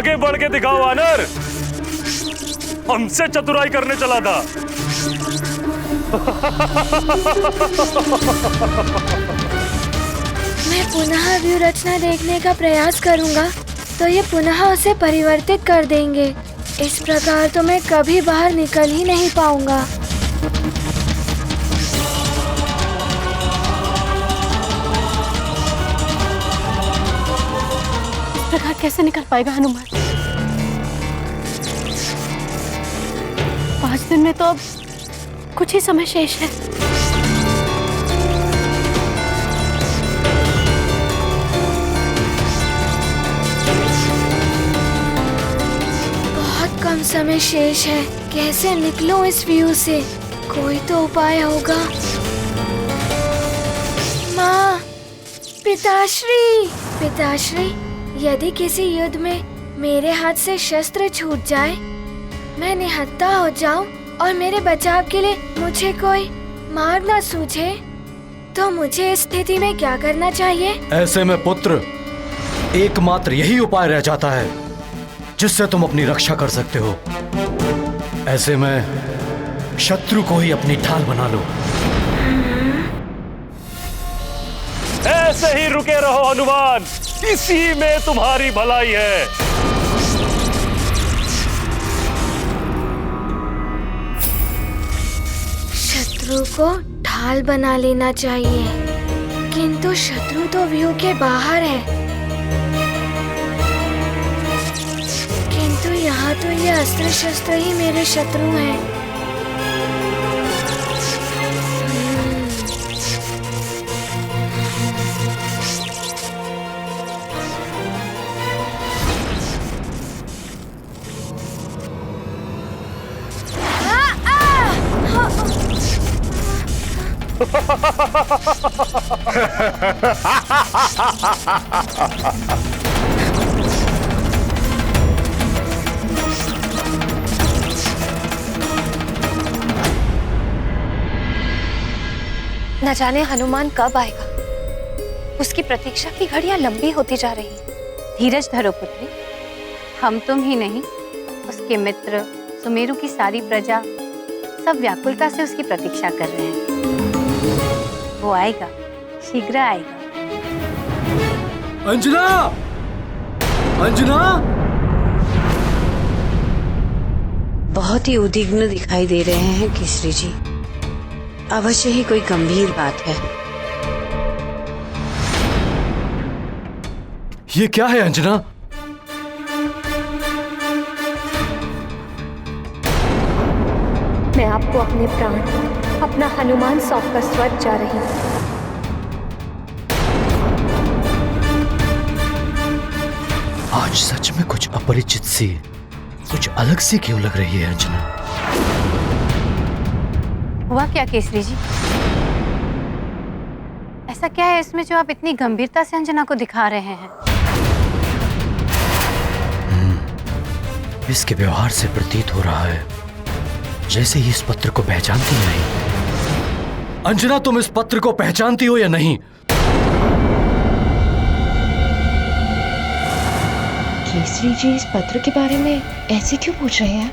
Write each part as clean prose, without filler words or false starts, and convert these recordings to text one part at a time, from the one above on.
आगे बढ़ के दिखाओ वानर, हमसे चतुराई करने चला था। मैं पुनः व्यू रचना देखने का प्रयास करूंगा तो ये पुनः उसे परिवर्तित कर देंगे। इस प्रकार तो मैं कभी बाहर निकल ही नहीं पाऊंगा। इस प्रकार कैसे निकल पाएगा हनुमान? 5 दिन में तो अब कुछ ही समय शेष है। कम समय शेष है। कैसे निकलूं इस व्यू से? कोई तो उपाय होगा। माँ, पिताश्री, पिताश्री, यदि किसी युद्ध में मेरे हाथ से शस्त्र छूट जाए, मैं निहत्था हो जाऊं और मेरे बचाव के लिए मुझे कोई मार्ग न सूझे, तो मुझे इस स्थिति में क्या करना चाहिए? ऐसे में पुत्र, एकमात्र यही उपाय रह जाता है जिससे तुम अपनी रक्षा कर सकते हो। ऐसे में शत्रु को ही अपनी ढाल बना लो। ऐसे ही रुके रहो हनुमान, इसी में तुम्हारी भलाई है। शत्रु को ढाल बना लेना चाहिए, किंतु शत्रु तो व्यू के बाहर है। यहाँ तो ये अस्त्र शस्त्र ही मेरे शत्रु हैं। न जाने हनुमान कब आएगा। उसकी प्रतीक्षा की घड़ियां लंबी होती जा रही हैं। धीरज धरो पुत्री, हम तुम ही नहीं, उसके मित्र, सुमेरु की सारी प्रजा सब व्याकुलता से उसकी प्रतीक्षा कर रहे हैं। वो आएगा, शीघ्र आएगा। अंजना! अंजना! बहुत ही उद्विग्न दिखाई दे रहे हैं केसरी जी। अवश्य ही कोई गंभीर बात है। ये क्या है अंजना? मैं आपको अपने प्राण, अपना हनुमान सौंपकर स्वर्ग जा रही हूँ। आज सच में कुछ अपरिचित सी, कुछ अलग सी क्यों लग रही है अंजना? हुआ क्या केसरी जी? ऐसा क्या है इसमें जो आप इतनी गंभीरता से अंजना को दिखा रहे हैं? इसके व्यवहार से प्रतीत हो रहा है जैसे ही इस पत्र को पहचानती ही नहीं। अंजना, तुम इस पत्र को पहचानती हो या नहीं? केसरी जी इस पत्र के बारे में ऐसे क्यों पूछ रहे हैं?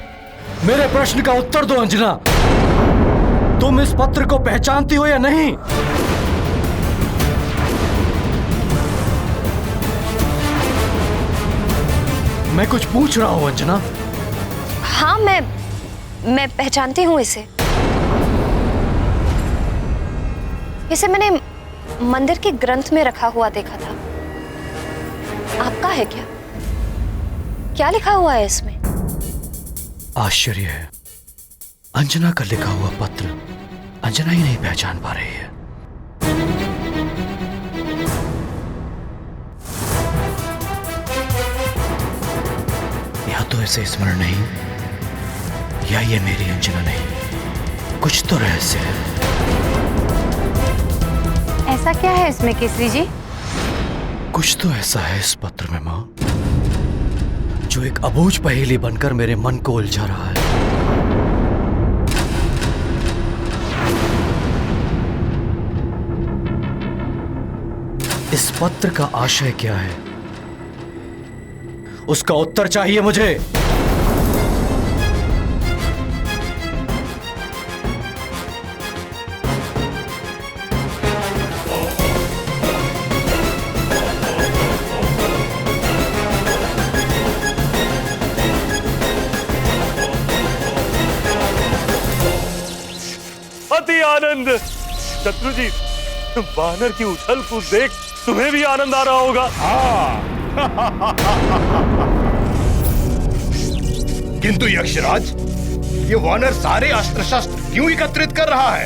मेरे प्रश्न का उत्तर दो अंजना। तुम इस पत्र को पहचानती हो या नहीं? मैं कुछ पूछ रहा हूं अंजना। हाँ, मैं पहचानती हूँ इसे। इसे मैंने मंदिर के ग्रंथ में रखा हुआ देखा था। आपका है क्या? क्या लिखा हुआ है इसमें? आश्चर्य है, अंजना का लिखा हुआ पत्र अंजना ही नहीं पहचान पा रही है। या तो इसे स्मरण नहीं, या ये मेरी अंजना नहीं। कुछ तो रहस्य है। ऐसा क्या है इसमें केसरी जी? कुछ तो ऐसा है इस पत्र में मां, जो एक अबूझ पहेली बनकर मेरे मन को उलझा रहा है। इस पत्र का आशय क्या है? उसका उत्तर चाहिए मुझे। अति आनंद। शत्रुजीत, वानर की उछल कूद देख तुम्हें भी आनंद आ रहा होगा। किंतु यक्षराज, ये वानर सारे अस्त्र शस्त्र क्यों एकत्रित कर रहा है?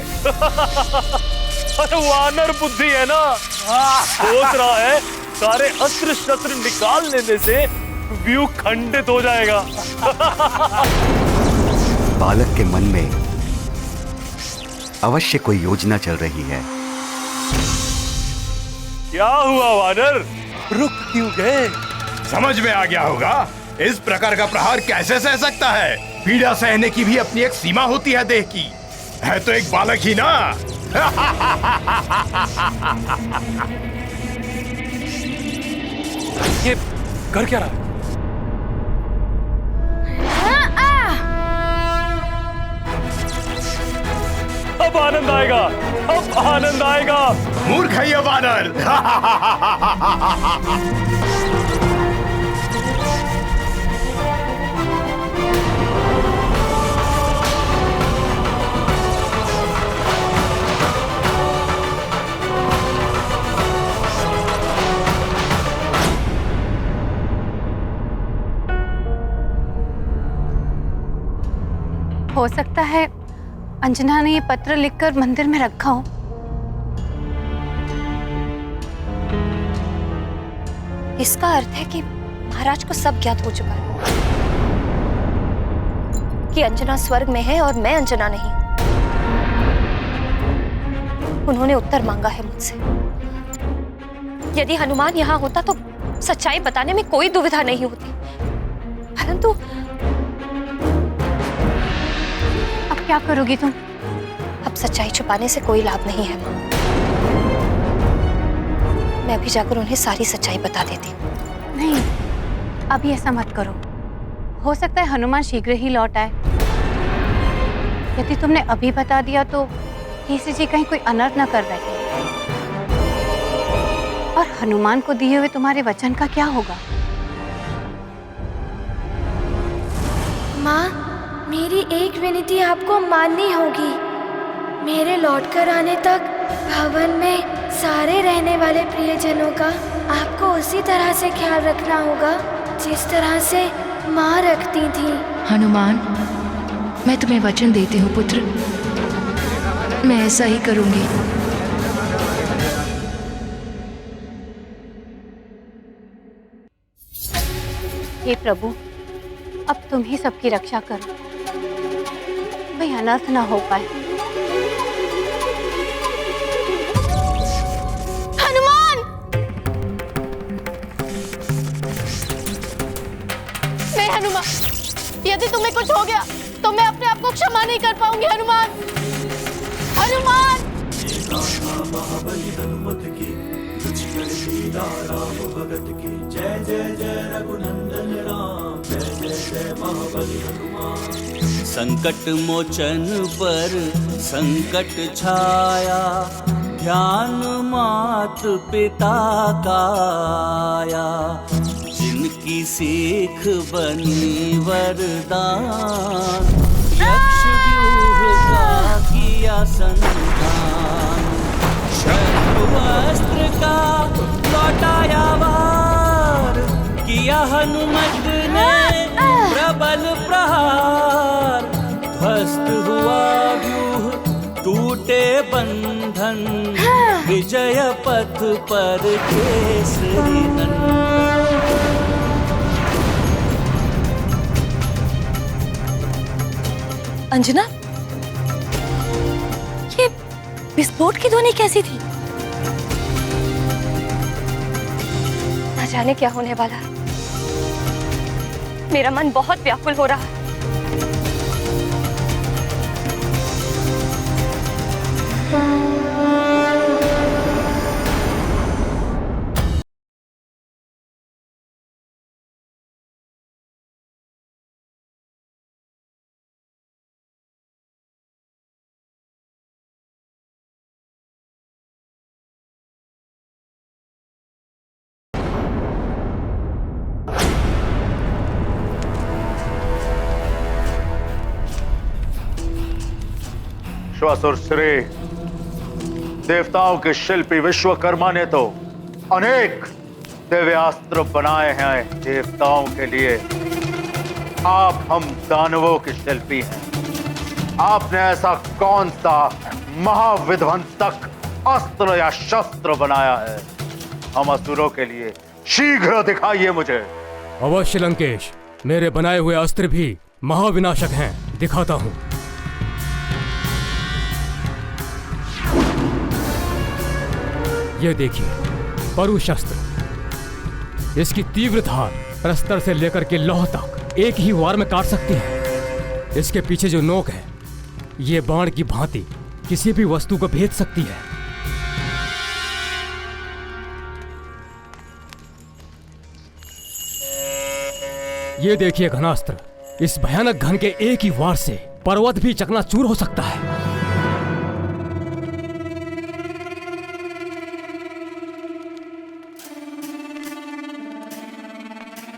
अरे वानर बुद्धि है ना, सोच रहा है सारे अस्त्र शस्त्र निकाल लेने से व्यू खंडित हो जाएगा। बालक के मन में अवश्य कोई योजना चल रही है। क्या हुआ वानर, रुक क्यों गए? समझ में आ गया होगा, इस प्रकार का प्रहार कैसे सह सकता है? पीड़ा सहने की भी अपनी एक सीमा होती है देह की। है तो एक बालक ही ना। ये कर क्या रहा है? अब आनंद आएगा, अब आनंद आएगा। मूर्ख है ये वानर। हो सकता है अंजना ने ये पत्र लिखकर मंदिर में रखा हो। इसका अर्थ है कि महाराज को सब ज्ञात हो चुका है कि अंजना स्वर्ग में है और मैं अंजना नहीं। उन्होंने उत्तर मांगा है मुझसे। यदि हनुमान यहाँ होता तो सच्चाई बताने में कोई दुविधा नहीं होती, परंतु अब क्या करोगी तुम? अब सच्चाई छुपाने से कोई लाभ नहीं है माँ। मैं भी जाकर उन्हें सारी सच्चाई बता देती हूँ। नहीं, अभी ऐसा मत करो। हो सकता है हनुमान शीघ्र ही लौट आए। यदि तुमने अभी बता दिया तो केसरी जी कहीं कोई अनर्थ न कर बैठे। और हनुमान को दिए हुए तुम्हारे वचन का क्या होगा? माँ, मेरी एक विनती आपको माननी होगी। मेरे लौटकर आने तक भवन में सारे रहने वाले प्रियजनों का आपको उसी तरह से ख्याल रखना होगा जिस तरह से माँ रखती थी। हनुमान, मैं तुम्हें वचन देती हूँ पुत्र, मैं ऐसा ही करूँगी। हे प्रभु, अब तुम ही सबकी रक्षा करो, कोई अनर्थ ना हो पाए। हनुमान! नहीं हनुमान, यदि तुम्हें कुछ हो गया तो मैं अपने आप को क्षमा नहीं कर पाऊंगी। हनुमान, हनुमान! संकट मोचन पर संकट छाया, ध्यान मात पिता का आया। जिनकी सीख बनी वरदान, यक्ष व्यूह का किया संधान। शस्त्र का लौटाया वार, किया हनुमत ने प्रबल प्रहार। ध्वस्त हुआ व्यूह, टूटे बंधन, विजय पथ पर केसरी नंदन। अंजना, ये विस्फोट की ध्वनि कैसी थी? न जाने क्या होने वाला है। मेरा मन बहुत व्याकुल हो रहा है। श्वासुर श्री, देवताओं के शिल्पी विश्वकर्मा ने तो अनेक दिव्यास्त्र बनाए हैं देवताओं के लिए। आप हम दानवों के शिल्पी हैं। आपने ऐसा कौन सा महाविध्वंसक अस्त्र या शस्त्र बनाया है हम असुरों के लिए? शीघ्र दिखाइए मुझे। अवश्य लंकेश, मेरे बनाए हुए अस्त्र भी महाविनाशक हैं, दिखाता हूं। ये देखिए परु शस्त्र। इसकी तीव्र धार प्रस्तर से लेकर के लौह तक एक ही वार में काट सकती है। इसके पीछे जो नोक है, ये बाण की भांति किसी भी वस्तु को भेद सकती है। ये देखिए घनास्त्र। इस भयानक घन के एक ही वार से पर्वत भी चकनाचूर हो सकता है।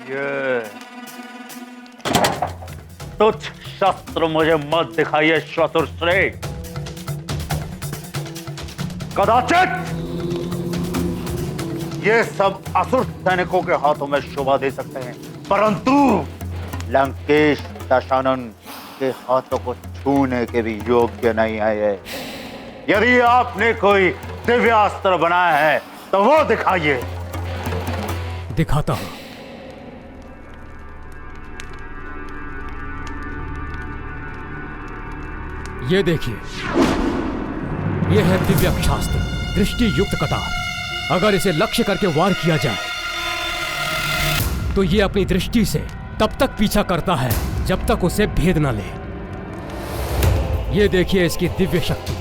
ये तुच्छ शस्त्र मुझे मत दिखाइए श्वासुर श्री। कदाचित ये सब असुर सैनिकों के हाथों में शोभा दे सकते हैं, परंतु लंकेश दशानन के हाथों को छूने के भी योग्य नहीं है ये। यदि आपने कोई दिव्यास्त्र बनाया है तो वो दिखाइए। दिखाता हूं। ये देखिए, ये है दिव्यास्त्र दृष्टि युक्त कटार। अगर इसे लक्ष्य करके वार किया जाए तो ये अपनी दृष्टि से तब तक पीछा करता है जब तक उसे भेद न ले। ये देखिए इसकी दिव्य शक्ति।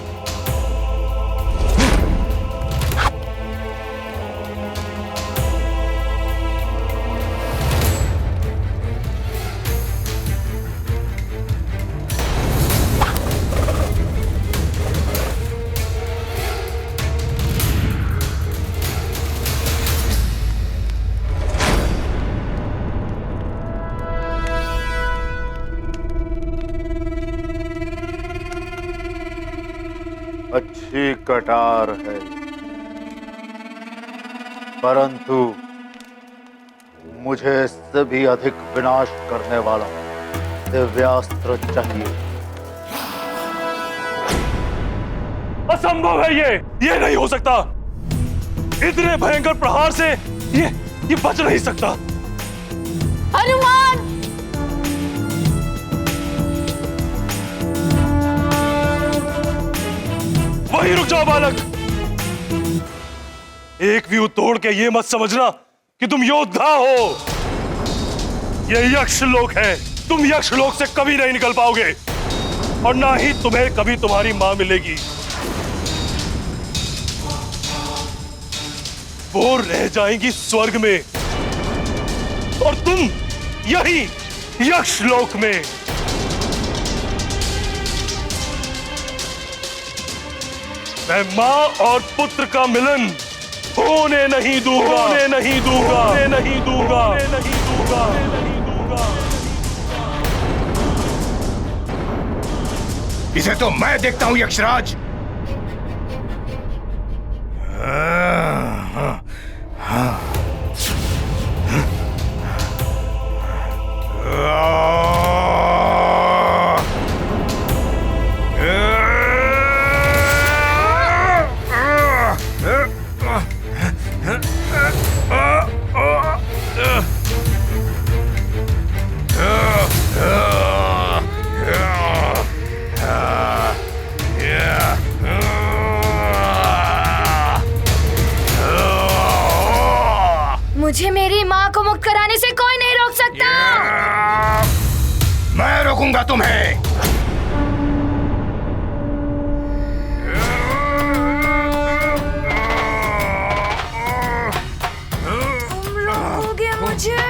अच्छी कटार है, परंतु मुझे इससे भी अधिक विनाश करने वाला दिव्यास्त्र चाहिए। असंभव है ये नहीं हो सकता। इतने भयंकर प्रहार से ये बच नहीं सकता। हनुमान! वहीं रुक जाओ बालक। एक व्यू तोड़ के ये मत समझना कि तुम योद्धा हो। ये यक्ष लोक है। तुम यक्ष लोक से कभी नहीं निकल पाओगे और ना ही तुम्हें कभी तुम्हारी मां मिलेगी। वो रह जाएंगी स्वर्ग में और तुम यही यक्ष लोक में। मैं मां और पुत्र का मिलन होने नहीं दूंगा, होने नहीं दूंगा, होने नहीं दूंगा, होने नहीं दूंगा, होने नहीं दूंगा। इसे तो मैं देखता हूं यक्षराज। मुझे मेरी माँ को मुक्त कराने से कोई नहीं रोक सकता। मैं रोकूंगा तुम्हें। तुम रोकोगे मुझे?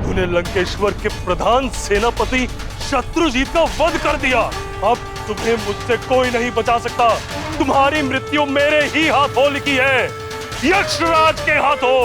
तूने लंकेश्वर के प्रधान सेनापति शत्रुजीत का वध कर दिया। अब तुम्हें मुझसे कोई नहीं बचा सकता। तुम्हारी मृत्यु मेरे ही हाथों लिखी है, यक्षराज के हाथों।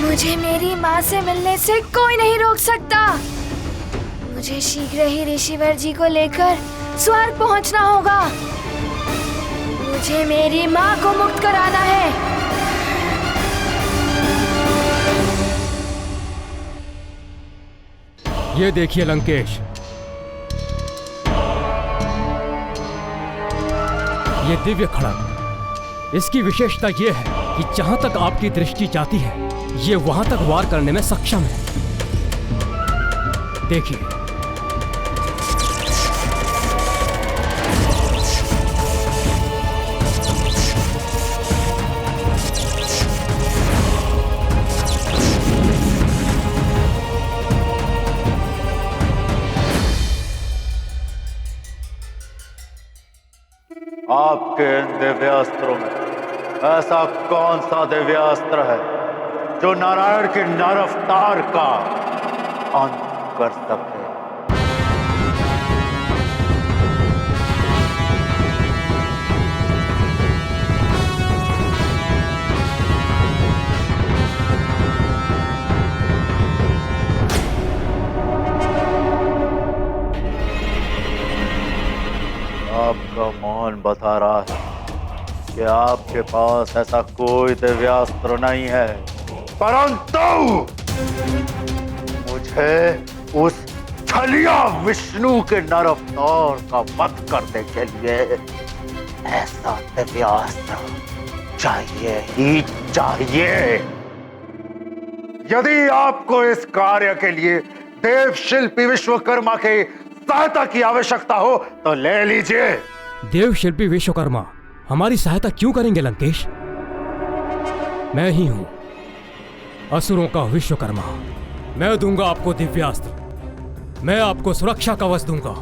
मुझे मेरी माँ से मिलने से कोई नहीं रोक सकता। मुझे शीघ्र ही ऋषिवर जी को लेकर स्वर्ग पहुंचना होगा। मुझे मेरी माँ को मुक्त कराना है। ये देखिए लंकेश, ये दिव्य खड़ग, इसकी विशेषता ये है कि जहां तक आपकी दृष्टि जाती है ये वहां तक वार करने में सक्षम है। देखिए, आपके इन दिव्यास्त्रों में ऐसा कौन सा दिव्यास्त्र है जो नारायण के नर अवतार का अंत कर सके? आपका मौन बता रहा है कि आपके पास ऐसा कोई दिव्यास्त्र नहीं है, परंतु मुझे उस छलिया विष्णु के नर अवतार का वध करने के लिए ऐसा दिव्यास्त्र चाहिए ही चाहिए। यदि आपको इस कार्य के लिए देव शिल्पी विश्वकर्मा के सहायता की आवश्यकता हो तो ले लीजिए। देव शिल्पी विश्वकर्मा हमारी सहायता क्यों करेंगे लंकेश? मैं ही हूं असुरों का विश्वकर्मा। मैं दूंगा आपको दिव्यास्त्र, मैं आपको सुरक्षा कवच दूंगा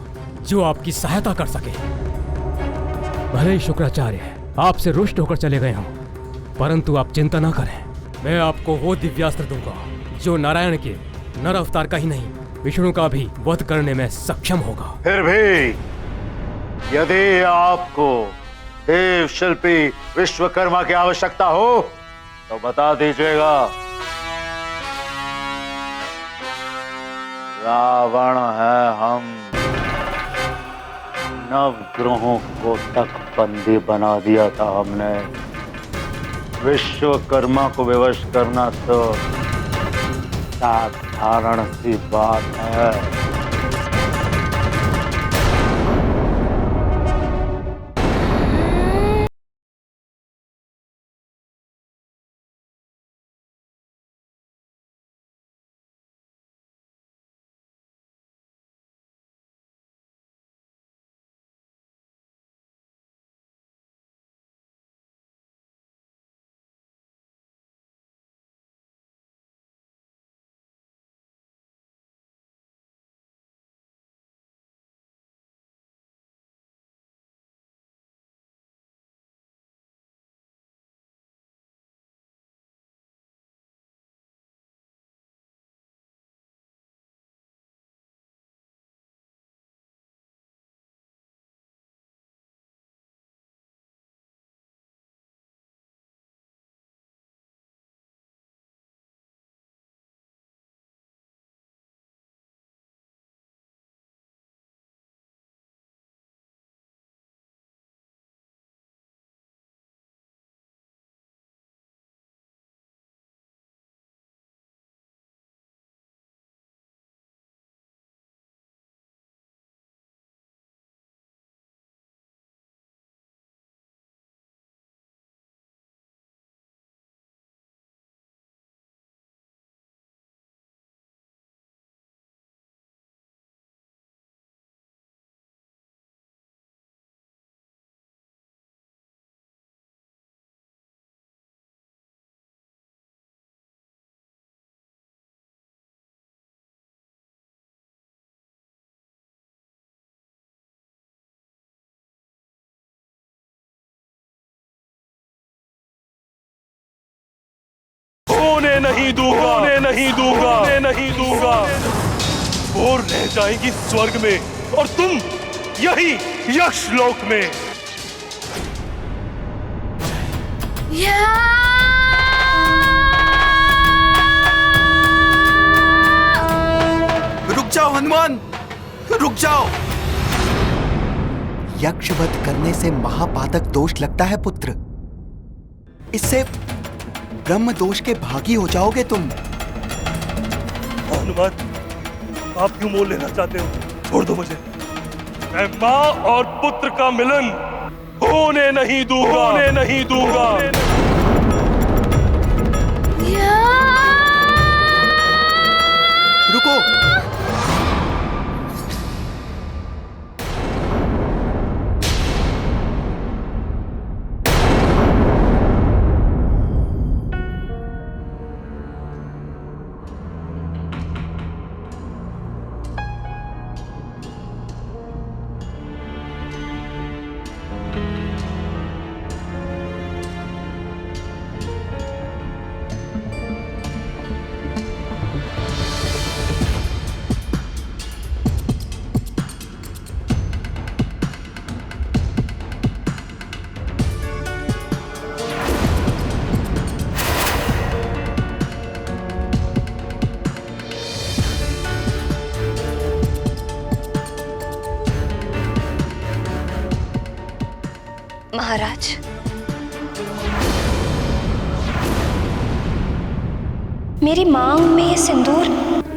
जो आपकी सहायता कर सके। भले ही शुक्राचार्य आपसे रुष्ट होकर चले गए हों, परंतु आप चिंता ना करें, मैं आपको वो दिव्यास्त्र दूंगा जो नारायण के नर अवतार का ही नहीं विष्णु का भी वध करने में सक्षम होगा। फिर भी यदि आपको देव शिल्पी विश्वकर्मा की आवश्यकता हो तो बता दीजिएगा। रावण है हम, नवग्रहों को तक बंदी बना दिया था हमने। विश्वकर्मा को विवश करना तो साधारण सी बात है। होने नहीं दूंगा, होने नहीं दूंगा, होने नहीं दूंगा। और रह जाएगी स्वर्ग में और तुम यही यक्ष लोक में। रुक जाओ हनुमान, रुक जाओ। यक्षवध करने से महापातक दोष लगता है पुत्र। इससे ब्रह्म दोष के भागी हो जाओगे तुम। हनुमान, आप क्यों मोल लेना चाहते हो? छोड़ दो मुझे। मैं माँ और पुत्र का मिलन होने नहीं दूंगा, होने नहीं दूंगा। रुको। महाराज, मेरी मांग में ये सिंदूर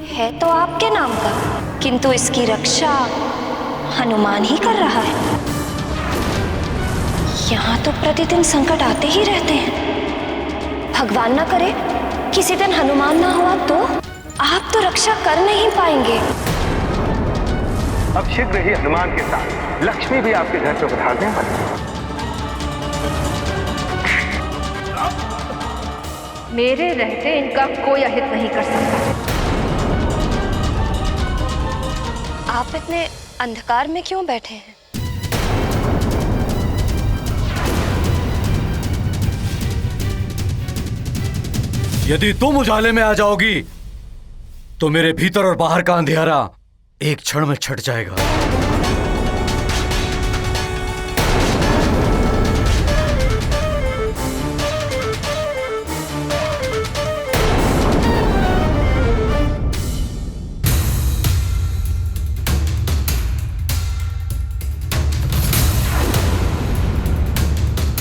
है तो आपके नाम का, किंतु इसकी रक्षा हनुमान ही कर रहा है। यहाँ तो प्रतिदिन संकट आते ही रहते हैं। भगवान ना करे किसी दिन हनुमान ना हुआ तो आप तो रक्षा कर नहीं पाएंगे। अब शीघ्र ही हनुमान के साथ लक्ष्मी भी आपके घर पर पधारने वाली है। मेरे रहते इनका कोई अहित नहीं कर सकता। आप इतने अंधकार में क्यों बैठे हैं? यदि तुम उजाले में आ जाओगी तो मेरे भीतर और बाहर का अंधेरा एक क्षण में छट जाएगा।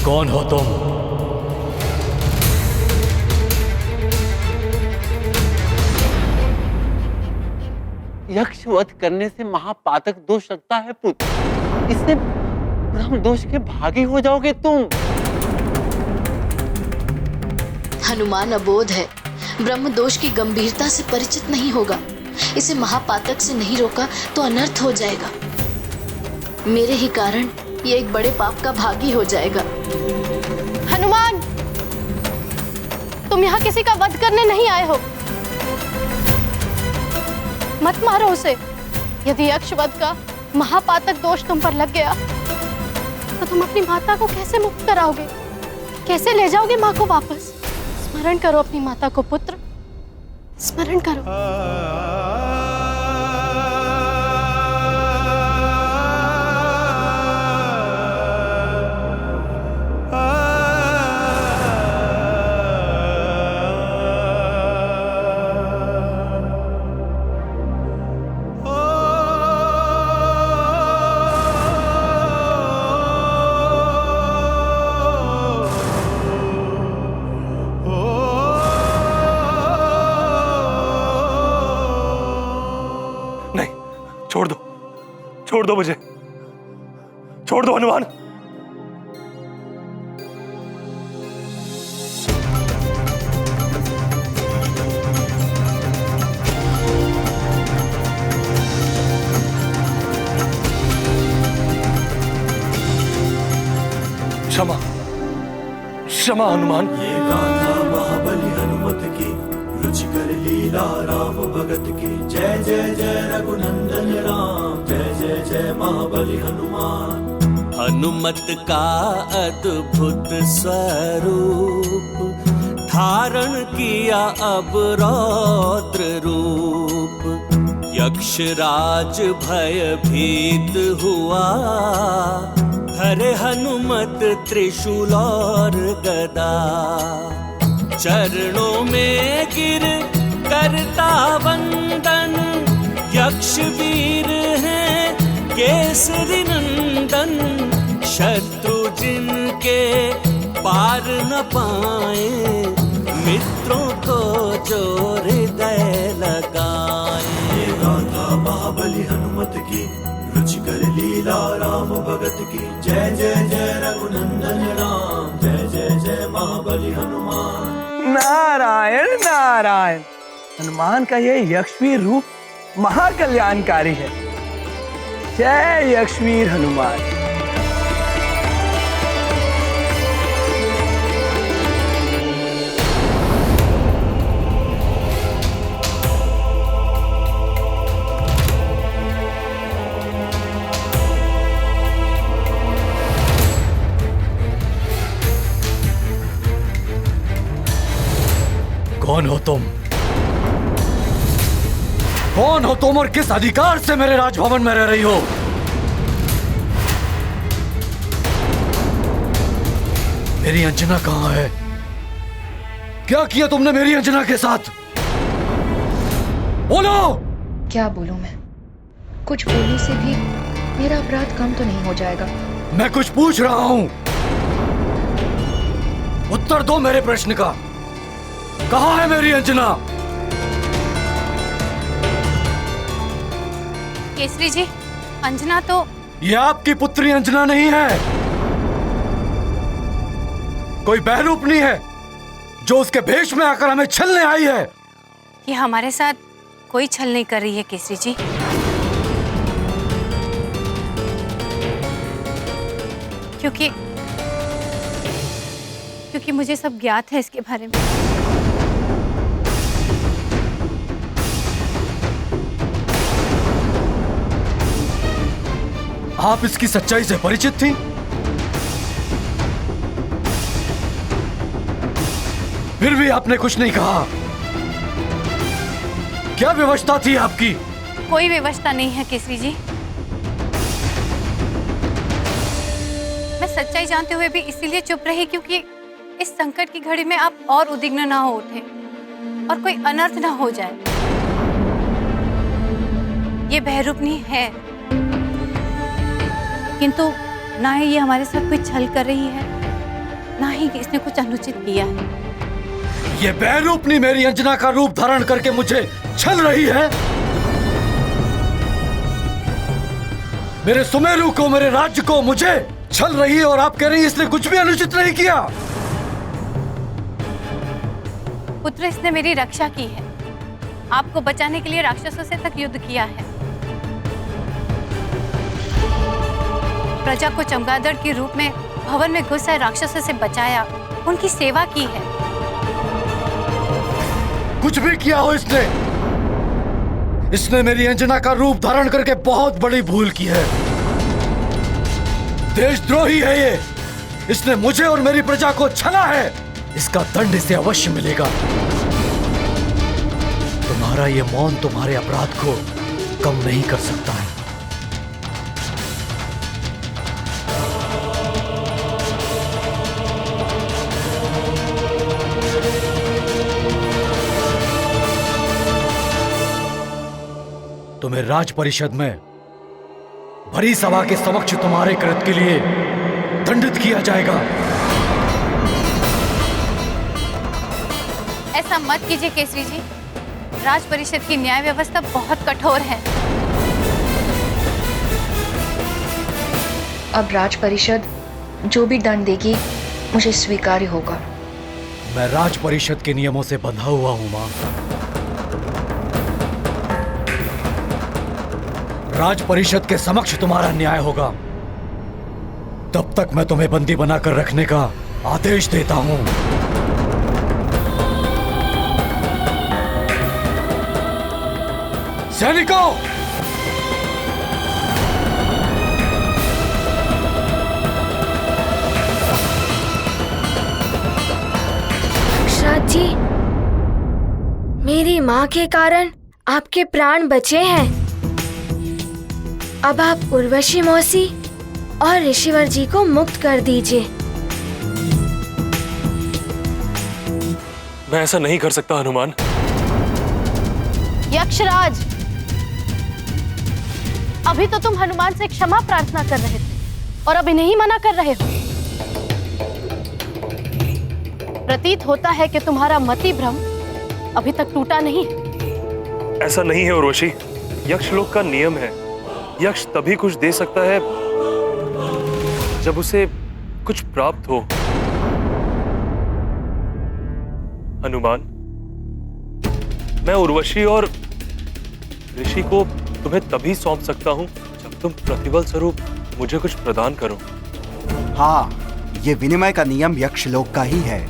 कौन हो तुम? यक्ष वध करने से महापातक दोष लगता है पुत्र। इससे ब्रह्म दोष के भागी हो जाओगे तुम। हनुमान अबोध है, ब्रह्म दोष की गंभीरता से परिचित नहीं होगा। इसे महापातक से नहीं रोका तो अनर्थ हो जाएगा। मेरे ही कारण ये एक बड़े पाप का भागी हो जाएगा। हनुमान, तुम यहाँ किसी का वध करने नहीं आए हो। मत मारो उसे। यदि यक्षवध का महापातक दोष तुम पर लग गया तो तुम अपनी माता को कैसे मुक्त कराओगे? कैसे ले जाओगे माँ को वापस? स्मरण करो अपनी माता को पुत्र, स्मरण करो। छोड़ दो मुझे, छोड़ दो हनुमान। क्षमा क्षमा हनुमान। ये गाथा महाबली हनुमत की, रुचिकर लीला राम भगत की। जय जय जय रघुनंदन राम, जय जय जय महाबली हनुमान। हनुमत का अद्भुत स्वरूप धारण किया अब रौद्र रूप, यक्षराज भयभीत हुआ, धरे हनुमत त्रिशूल और गदा, चरणों में गिर करता वंदन, यक्ष वीर हैं केसरी नंदन, शत्रु जिनके पार न पाए, मित्रों को जो हृदय लगाए। ये गाथा महाबली हनुमत की, रुचिकर लीला राम भगत की, जय जय जय रघुनंदन राम, जय जय जय महाबली हनुमान। नारायण नारायण, हनुमान का ये यक्षवीर रूप महाकल्याणकारी है। जय यक्षवीर हनुमान। कौन हो तुम? कौन हो तुम और किस अधिकार से मेरे राजभवन में रह रही हो? मेरी अंजना कहां है? क्या किया तुमने मेरी अंजना के साथ? बोलो। क्या बोलूं मैं? कुछ बोलने से भी मेरा अपराध कम तो नहीं हो जाएगा। मैं कुछ पूछ रहा हूं, उत्तर दो मेरे प्रश्न का। कहां है मेरी अंजना? केसरी जी, अंजना तो... ये आपकी पुत्री अंजना नहीं है, कोई बहरूपनी है जो उसके भेष में आकर हमें छलने आई है। ये हमारे साथ कोई छल नहीं कर रही है केसरी जी। क्योंकि मुझे सब ज्ञात है इसके बारे में। आप इसकी सच्चाई से परिचित थी? फिर भी आपने कुछ नहीं कहा। क्या व्यवस्था थी आपकी? कोई व्यवस्था नहीं है केसरी जी। मैं सच्चाई जानते हुए भी इसीलिए चुप रही क्योंकि इस संकट की घड़ी में आप और उद्विग्न ना हो उठे और कोई अनर्थ ना हो जाए। ये बहरूपनी है, किंतु ना ही ये हमारे साथ कोई छल कर रही है, ना ही इसने कुछ अनुचित किया है। ये बहरूपनी मेरी अंजना का रूप धारण करके मुझे छल रही है। मेरे सुमेरु को, मेरे राज्य को मुझे छल रही है और आप कह रही हैं इसने कुछ भी अनुचित नहीं किया। पुत्र, इसने मेरी रक्षा की है, आपको बचाने के लिए राक्षसों से तक युद्ध किया है, प्रजा को चमगादड़ के रूप में भवन में घुस आए राक्षसों से बचाया, उनकी सेवा की है। कुछ भी किया हो इसने मेरी अंजना का रूप धारण करके बहुत बड़ी भूल की है। देशद्रोही है ये, इसने मुझे और मेरी प्रजा को छला है। इसका दंड इसे अवश्य मिलेगा। तुम्हारा ये मौन तुम्हारे अपराध को कम नहीं कर सकता है। तुम्हें राज परिषद में भरी सभा के समक्ष तुम्हारे कृत्य के लिए दंडित किया जाएगा। ऐसा मत कीजिए केसरी जी, राज परिषद की न्याय व्यवस्था बहुत कठोर है। अब राज परिषद जो भी दंड देगी मुझे स्वीकार्य होगा। मैं राज परिषद के नियमों से बंधा हुआ हूं मां। राज परिषद के समक्ष तुम्हारा न्याय होगा, तब तक मैं तुम्हें बंदी बनाकर रखने का आदेश देता हूं। सैनिकों, यक्षराज जी, मेरी माँ के कारण आपके प्राण बचे हैं। अब आप उर्वशी मौसी और ऋषिवर जी को मुक्त कर दीजिए। मैं ऐसा नहीं कर सकता हनुमान। यक्षराज, अभी तो तुम हनुमान से क्षमा प्रार्थना कर रहे थे और अभी नहीं मना कर रहे हो। प्रतीत होता है कि तुम्हारा मति भ्रम अभी तक टूटा नहीं है। ऐसा नहीं है उर्वशी, यक्षलोक का नियम है, यक्ष तभी कुछ दे सकता है जब उसे कुछ प्राप्त हो। हनुमान, मैं उर्वशी और ऋषि को तुम्हें तभी सौंप सकता हूं जब तुम प्रतिबल स्वरूप मुझे कुछ प्रदान करो। हाँ, ये विनिमय का नियम यक्षलोक का ही है।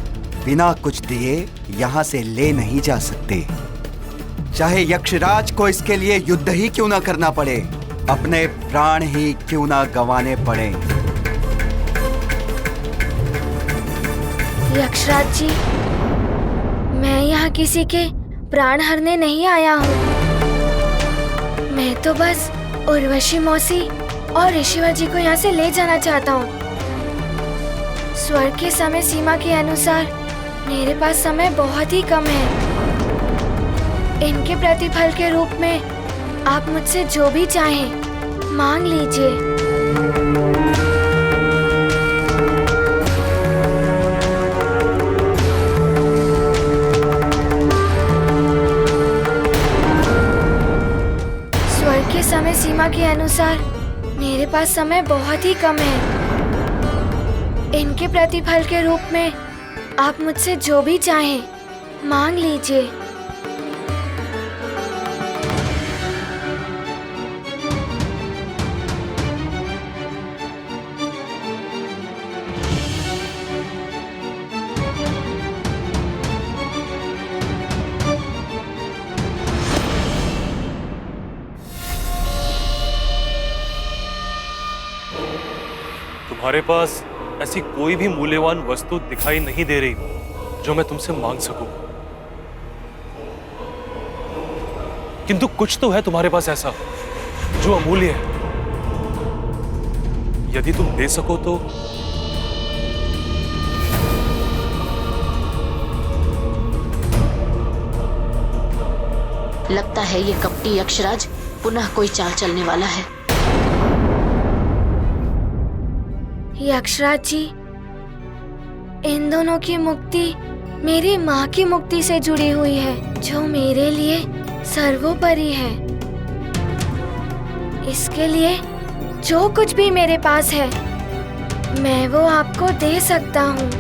बिना कुछ दिए यहाँ से ले नहीं जा सकते, चाहे यक्षराज को इसके लिए युद्ध ही क्यों ना करना पड़े, अपने प्राण ही क्यों ना गंवाने पड़े। यक्षराज जी, मैं यहाँ किसी के प्राण हरने नहीं आया हूँ। मैं तो बस उर्वशी मौसी और ऋषिवर जी को यहाँ से ले जाना चाहता हूँ। स्वर्ग के समय सीमा के अनुसार मेरे पास समय बहुत ही कम है। इनके प्रतिफल के रूप में आप मुझसे जो भी चाहें मांग लीजिए। स्वर्ग के समय सीमा के अनुसार मेरे पास समय बहुत ही कम है। इनके प्रतिफल के रूप में आप मुझसे जो भी चाहें मांग लीजिए। तुम्हारे पास ऐसी कोई भी मूल्यवान वस्तु दिखाई नहीं दे रही जो मैं तुमसे मांग सकूं, किंतु कुछ तो है तुम्हारे पास ऐसा जो अमूल्य है। यदि तुम दे सको तो लगता है ये कपटी यक्षराज पुनः कोई चाल चलने वाला है। यक्षराज जी, इन दोनों की मुक्ति मेरी माँ की मुक्ति से जुड़ी हुई है, जो मेरे लिए सर्वोपरि है। इसके लिए जो कुछ भी मेरे पास है मैं वो आपको दे सकता हूँ।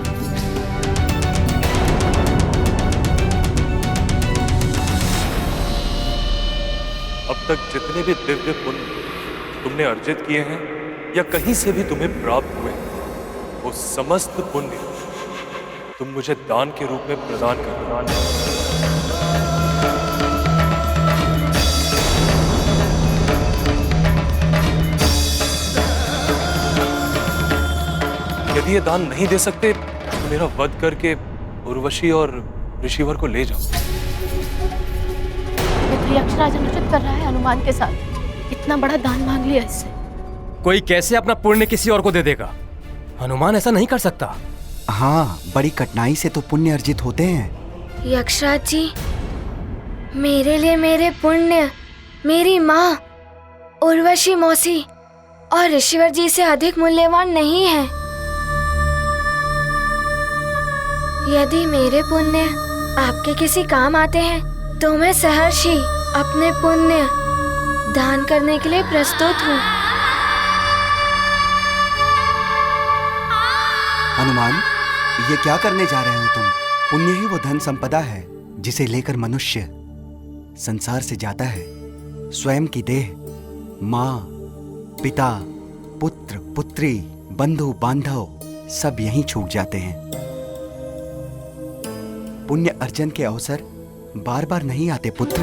अब तक जितने भी दिव्य पुण्य तुमने अर्जित किए हैं या कहीं से भी तुम्हें प्राप्त हुए, वो समस्त पुण्य तुम मुझे दान के रूप में प्रदान करना। यदि ये दान नहीं दे सकते तो मेरा वध करके उर्वशी और ऋषिवर को ले जाओ। यक्षराज अनुचित कर रहा है हनुमान के साथ। इतना बड़ा दान मांग लिया इससे। कोई कैसे अपना पुण्य किसी और को दे देगा? हनुमान ऐसा नहीं कर सकता। हाँ, बड़ी कठिनाई से तो पुण्य अर्जित होते हैं। यक्षराज जी, मेरे लिए मेरे पुण्य मेरी माँ उर्वशी मौसी और ऋषिवर जी से अधिक मूल्यवान नहीं है। यदि मेरे पुण्य आपके किसी काम आते हैं तो मैं सहर्ष ही अपने पुण्य दान करने के लिए प्रस्तुत हूँ। हनुमान, ये क्या करने जा रहे हो तुम? पुण्य ही वो धन संपदा है जिसे लेकर मनुष्य संसार से जाता है। स्वयं की देह, माँ, पिता, पुत्र, पुत्री, बंधु, बांधव सब यहीं छूट जाते हैं। पुण्य अर्जन के अवसर बार बार नहीं आते पुत्र।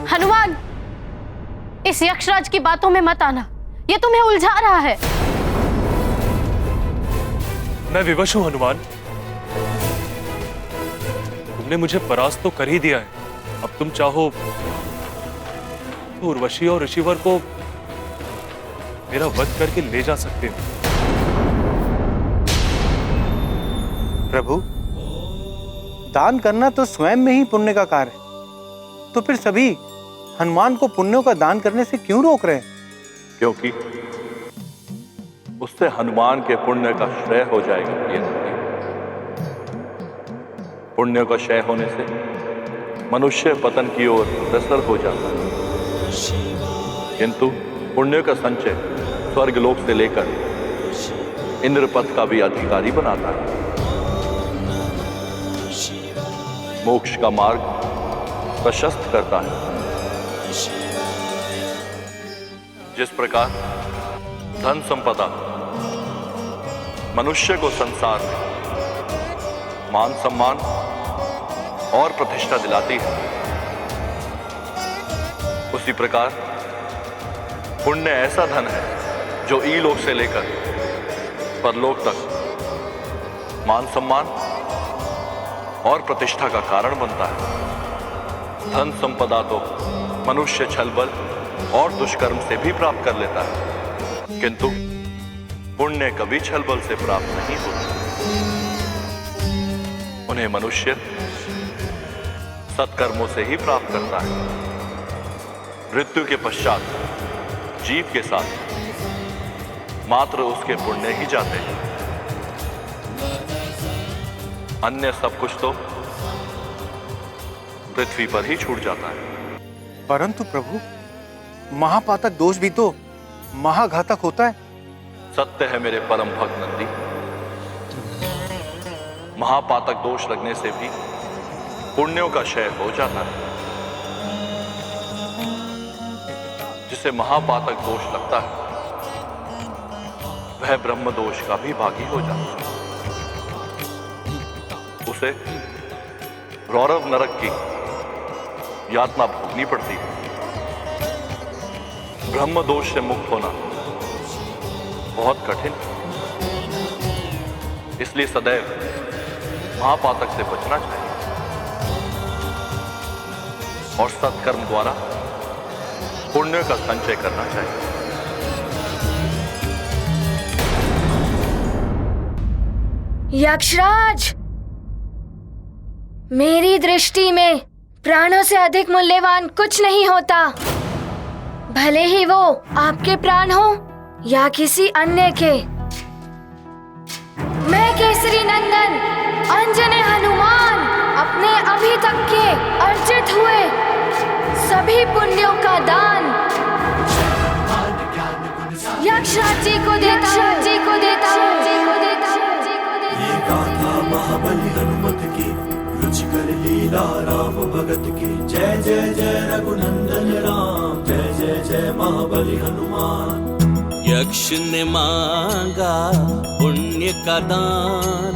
हनुमान, इस यक्षराज की बातों में मत आना, ये तुम्हें उलझा रहा है। मैं विवश हूं हनुमान। तुमने मुझे परास्त तो कर ही दिया है, अब तुम चाहो तो उर्वशी और ऋषिवर को मेरा वध करके ले जा सकते हो। प्रभु, दान करना तो स्वयं में ही पुण्य का कार्य है, तो फिर सभी हनुमान को पुण्यों का दान करने से क्यों रोक रहे हैं? क्योंकि उससे हनुमान के पुण्य का क्षय हो जाएगा। पुण्य का क्षय होने से मनुष्य पतन की ओर अग्रसर हो जाता है, किंतु पुण्य का संचय स्वर्गलोक से लेकर इंद्रपद का भी अधिकारी बनाता है। मोक्ष का मार्ग प्रशस्त करता है। जिस प्रकार धन संपदा मनुष्य को संसार में मान सम्मान और प्रतिष्ठा दिलाती है, उसी प्रकार पुण्य ऐसा धन है जो ईलोक से लेकर परलोक तक मान सम्मान और प्रतिष्ठा का कारण बनता है। धन संपदा तो मनुष्य छल बल और दुष्कर्म से भी प्राप्त कर लेता है, किंतु पुण्य कभी छल बल से प्राप्त नहीं होता। उन्हें मनुष्य सत्कर्मों से ही प्राप्त करता है। मृत्यु के पश्चात जीव के साथ मात्र उसके पुण्य ही जाते हैं, अन्य सब कुछ तो पृथ्वी पर ही छूट जाता है। परंतु प्रभु, महापातक दोष भी तो महाघातक होता है। सत्य है मेरे परम भक्त नंदी, महापातक दोष लगने से भी पुण्यों का क्षय हो जाता है। जिसे महापातक दोष लगता है वह ब्रह्म दोष का भी भागी हो जाता है। उसे रौरव नरक की यातना भोगनी पड़ती है। ब्रह्म दोष से मुक्त होना बहुत कठिन है, इसलिए सदैव महापातक से बचना चाहिए और सत्कर्म द्वारा पुण्य का संचय करना चाहिए। यक्षराज, मेरी दृष्टि में प्राणों से अधिक मूल्यवान कुछ नहीं होता, भले ही वो आपके प्राण हो या किसी अन्य के। मैं केसरी नंदन अंजने हनुमान अपने अभी तक के अर्जित हुए सभी पुण्यों का दान यक्षराज जी को देता हूँ। ये गाथा महाबली हनुमत की, रुचिकर लीला राम भगत की। जय जय जय रघुनंदन राम, जय जय जय महाबली हनुमान। यक्ष ने मांगा पुण्य का दान,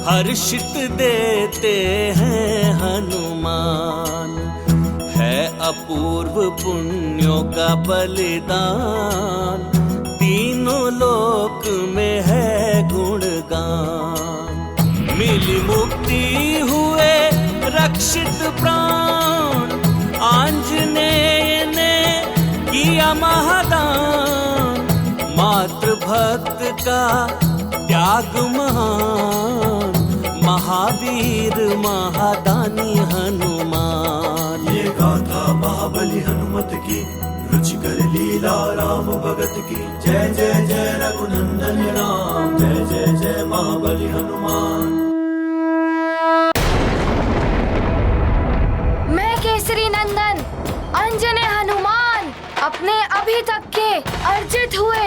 हर्षित देते हैं हनुमान। है अपूर्व पुण्यों का बलिदान, तीनों लोक में है गुणगान। मिली मुक्ति हुए रक्षित प्राण, आंजनेय ने किया महादान। मातृ भक्त का त्याग महान, महावीर महादानी हनुमान। ये गाथा महाबली हनुमत की, रुचिकर लीला राम भगत की। जय जय जय रघुनंदन राम, जय जय जय महाबली हनुमान। मैं केसरी नंदन अंजने हनुमान अपने अभी तक के अर्जित हुए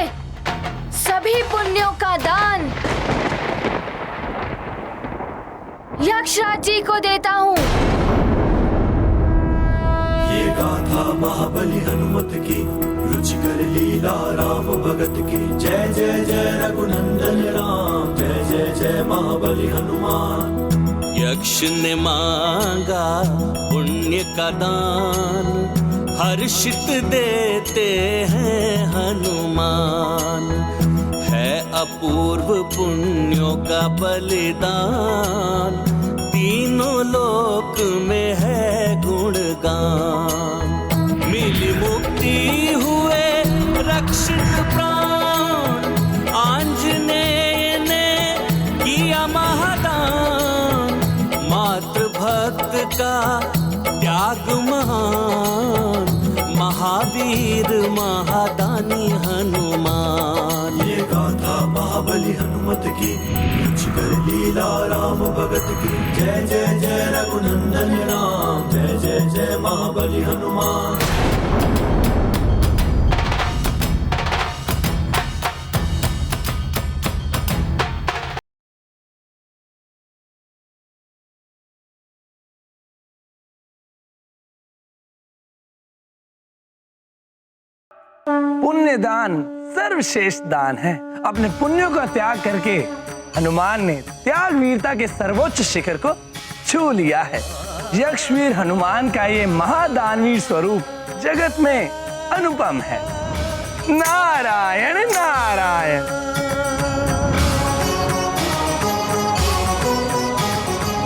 सभी पुण्यों का दान यक्षराज जी को देता हूँ। ये गाथा महाबली हनुमत की, रुचिकर लीला राम भगत की। जय जय जय रघुनंदन राम, जय जय जय महाबली हनुमान। यक्ष ने मांगा पुण्य का दान, हर्षित देते हैं हनुमान। है अपूर्व पुण्यों का बलिदान, तीनों लोक में है गुणगान। मिली मुक्ति हुए रक्षित प्राण, आंजनेय ने किया महादान। मातृभक्त का त्याग महान, महावीर महादानी हनुमान। ये गाथा महाबली हनुमत की, रुचिकर लीला राम भगत की। जय जय जय रघुनंदन राम, जय जय जय महाबली हनुमान। पुण्य दान सर्वश्रेष्ठ दान है। अपने पुण्यों का त्याग करके हनुमान ने त्याग वीरता के सर्वोच्च शिखर को छू लिया है। यक्षवीर हनुमान का ये महादानवीर स्वरूप जगत में अनुपम है। नारायण नारायण।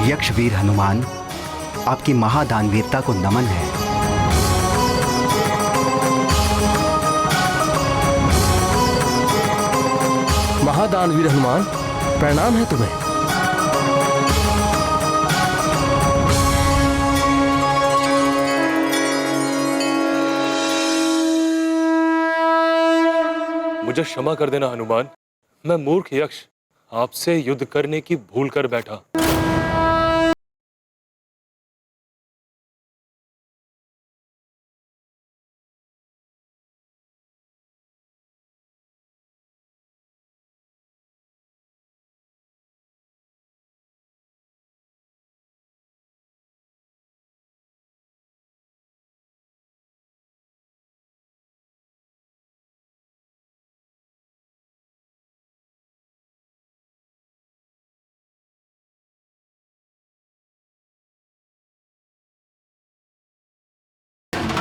यक्षवीर हनुमान, आपकी महादानवीरता को नमन है। महादानवीर हनुमान, प्रणाम है तुम्हें। मुझे क्षमा कर देना हनुमान, मैं मूर्ख यक्ष आपसे युद्ध करने की भूल कर बैठा।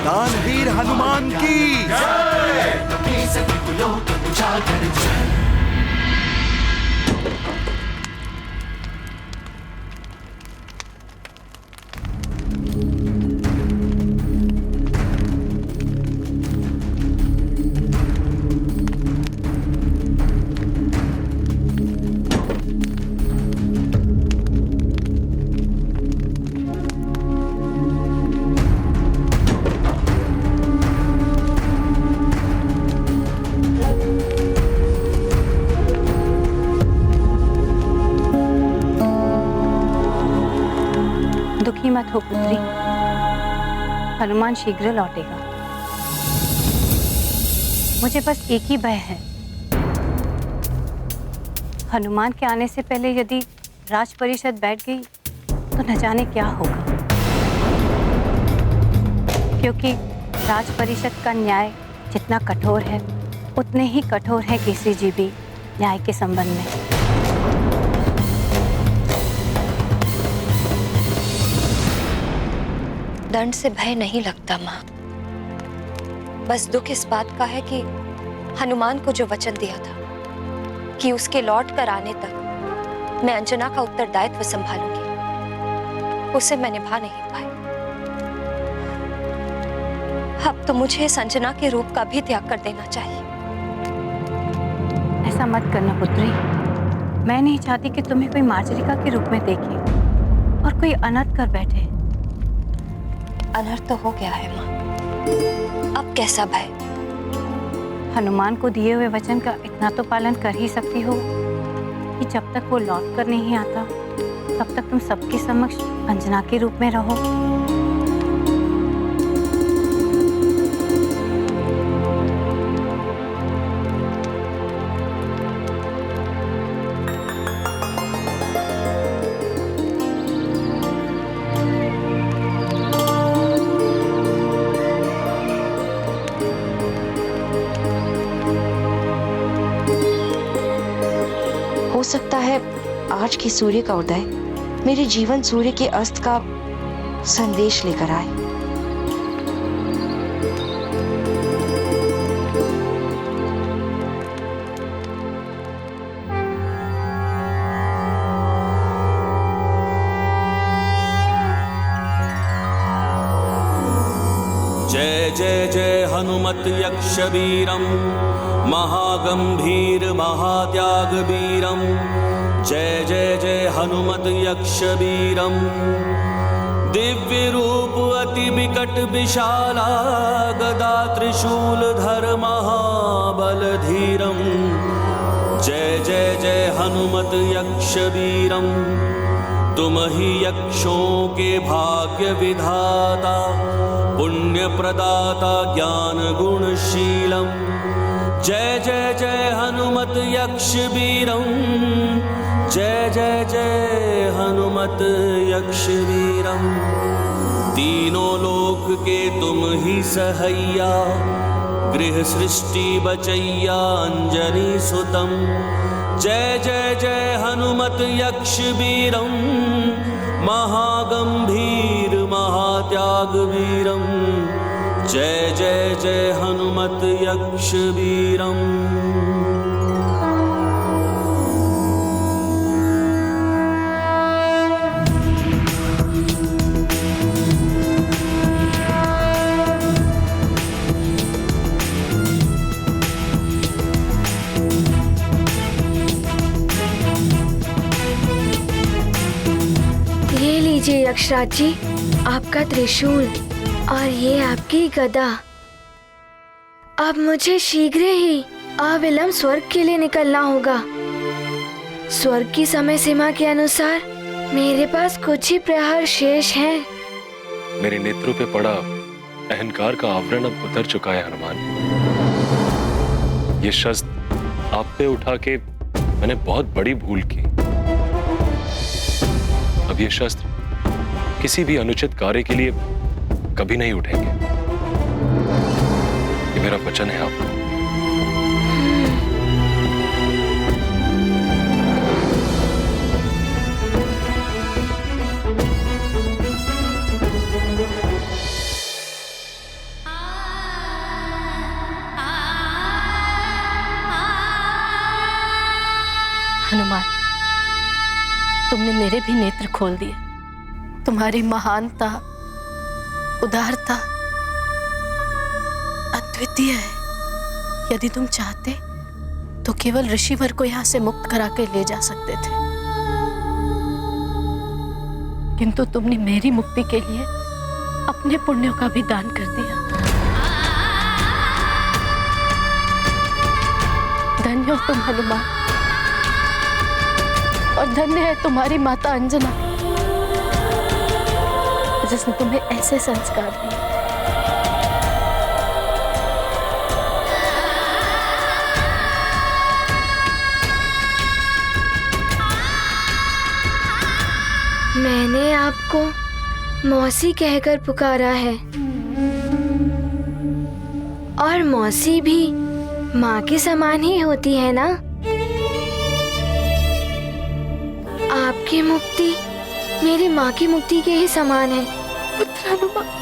दानवीर हनुमान की दुखी मत हो पुत्री, हनुमान शीघ्र लौटेगा। मुझे बस एक ही भय है, हनुमान के आने से पहले यदि राज परिषद बैठ गई तो न जाने क्या होगा। क्योंकि राज परिषद का न्याय जितना कठोर है, उतने ही कठोर है केसरी जी भी न्याय के संबंध में। दंड से भय नहीं लगता माँ, बस दुख इस बात का है कि हनुमान को जो वचन दिया था कि उसके लौट कर आने तक मैं अंजना का उत्तरदायित्व संभालूंगी, उसे मैं निभा नहीं पाई। अब तो मुझे इस अंजना के रूप का भी त्याग कर देना चाहिए। ऐसा मत करना पुत्री, मैं नहीं चाहती कि तुम्हें कोई मार्जरिका के रूप में देखे और कोई अनर्थ कर बैठे। अनर्थ तो हो गया है माँ, अब कैसा भय? हनुमान को दिए हुए वचन का इतना तो पालन कर ही सकती हो कि जब तक वो लौट कर नहीं आता तब तक तुम सबके समक्ष अंजना के रूप में रहो। हो सकता है आज के सूर्य का उदय मेरे जीवन सूर्य के अस्त का संदेश लेकर आए। जय जय हनुमत यक्ष वीरम महागंभीर महात्याग वीरम। जय जय जय हनुमत यक्ष वीरम। दिव्य रूप अति विकट विशाला गदा त्रिशूल धर महाबल धीरम। जय जय जय हनुमत यक्ष वीरम। तुम ही यक्षों के भाग्य विधाता पुण्य प्रदाता ज्ञान गुणशीलम। जय जय जय हनुमत यक्ष वीरम। जय जय जय हनुमत यक्ष वीरम। तीनों लोक के तुम ही सहैया गृह सृष्टि बचैया अंजनी सुतम। जय जय जय हनुमत यक्ष वीरम महागंभीर महात्याग वीरम। जय जय जय हनुमत यक्ष वीरम। ये लीजिए यक्षराज जी, आपका त्रिशूल और ये आपकी गदा। अब मुझे शीघ्र ही अविलंब स्वर्ग के लिए निकलना होगा। स्वर्ग की समय सीमा के अनुसार मेरे पास कुछ ही प्रहर शेष हैं। मेरे नेत्रों पे पड़ा अहंकार का आवरण अब उतर चुका है हनुमान। ये शस्त्र आप पे उठा के मैंने बहुत बड़ी भूल की। अब ये शस्त्र किसी भी अनुचित कार्य के लिए कभी नहीं उठेंगे। ये मेरा वचन है आपको। हनुमान, तुमने मेरे भी नेत्र खोल दिए। तुम्हारी महानता, उदारता अद्वितीय है। यदि तुम चाहते तो केवल ऋषिवर को यहाँ से मुक्त करा के ले जा सकते थे, किंतु तुमने मेरी मुक्ति के लिए अपने पुण्यों का भी दान कर दिया। धन्य हो तुम हनुमान, और धन्य है तुम्हारी माता अंजना जिसने तुम्हें ऐसे संस्कार दिए। मैंने आपको मौसी कहकर पुकारा है, और मौसी भी माँ के समान ही होती है ना। आपकी मुक्ति मेरी माँ की मुक्ति के ही समान है पुत्र हनुमान।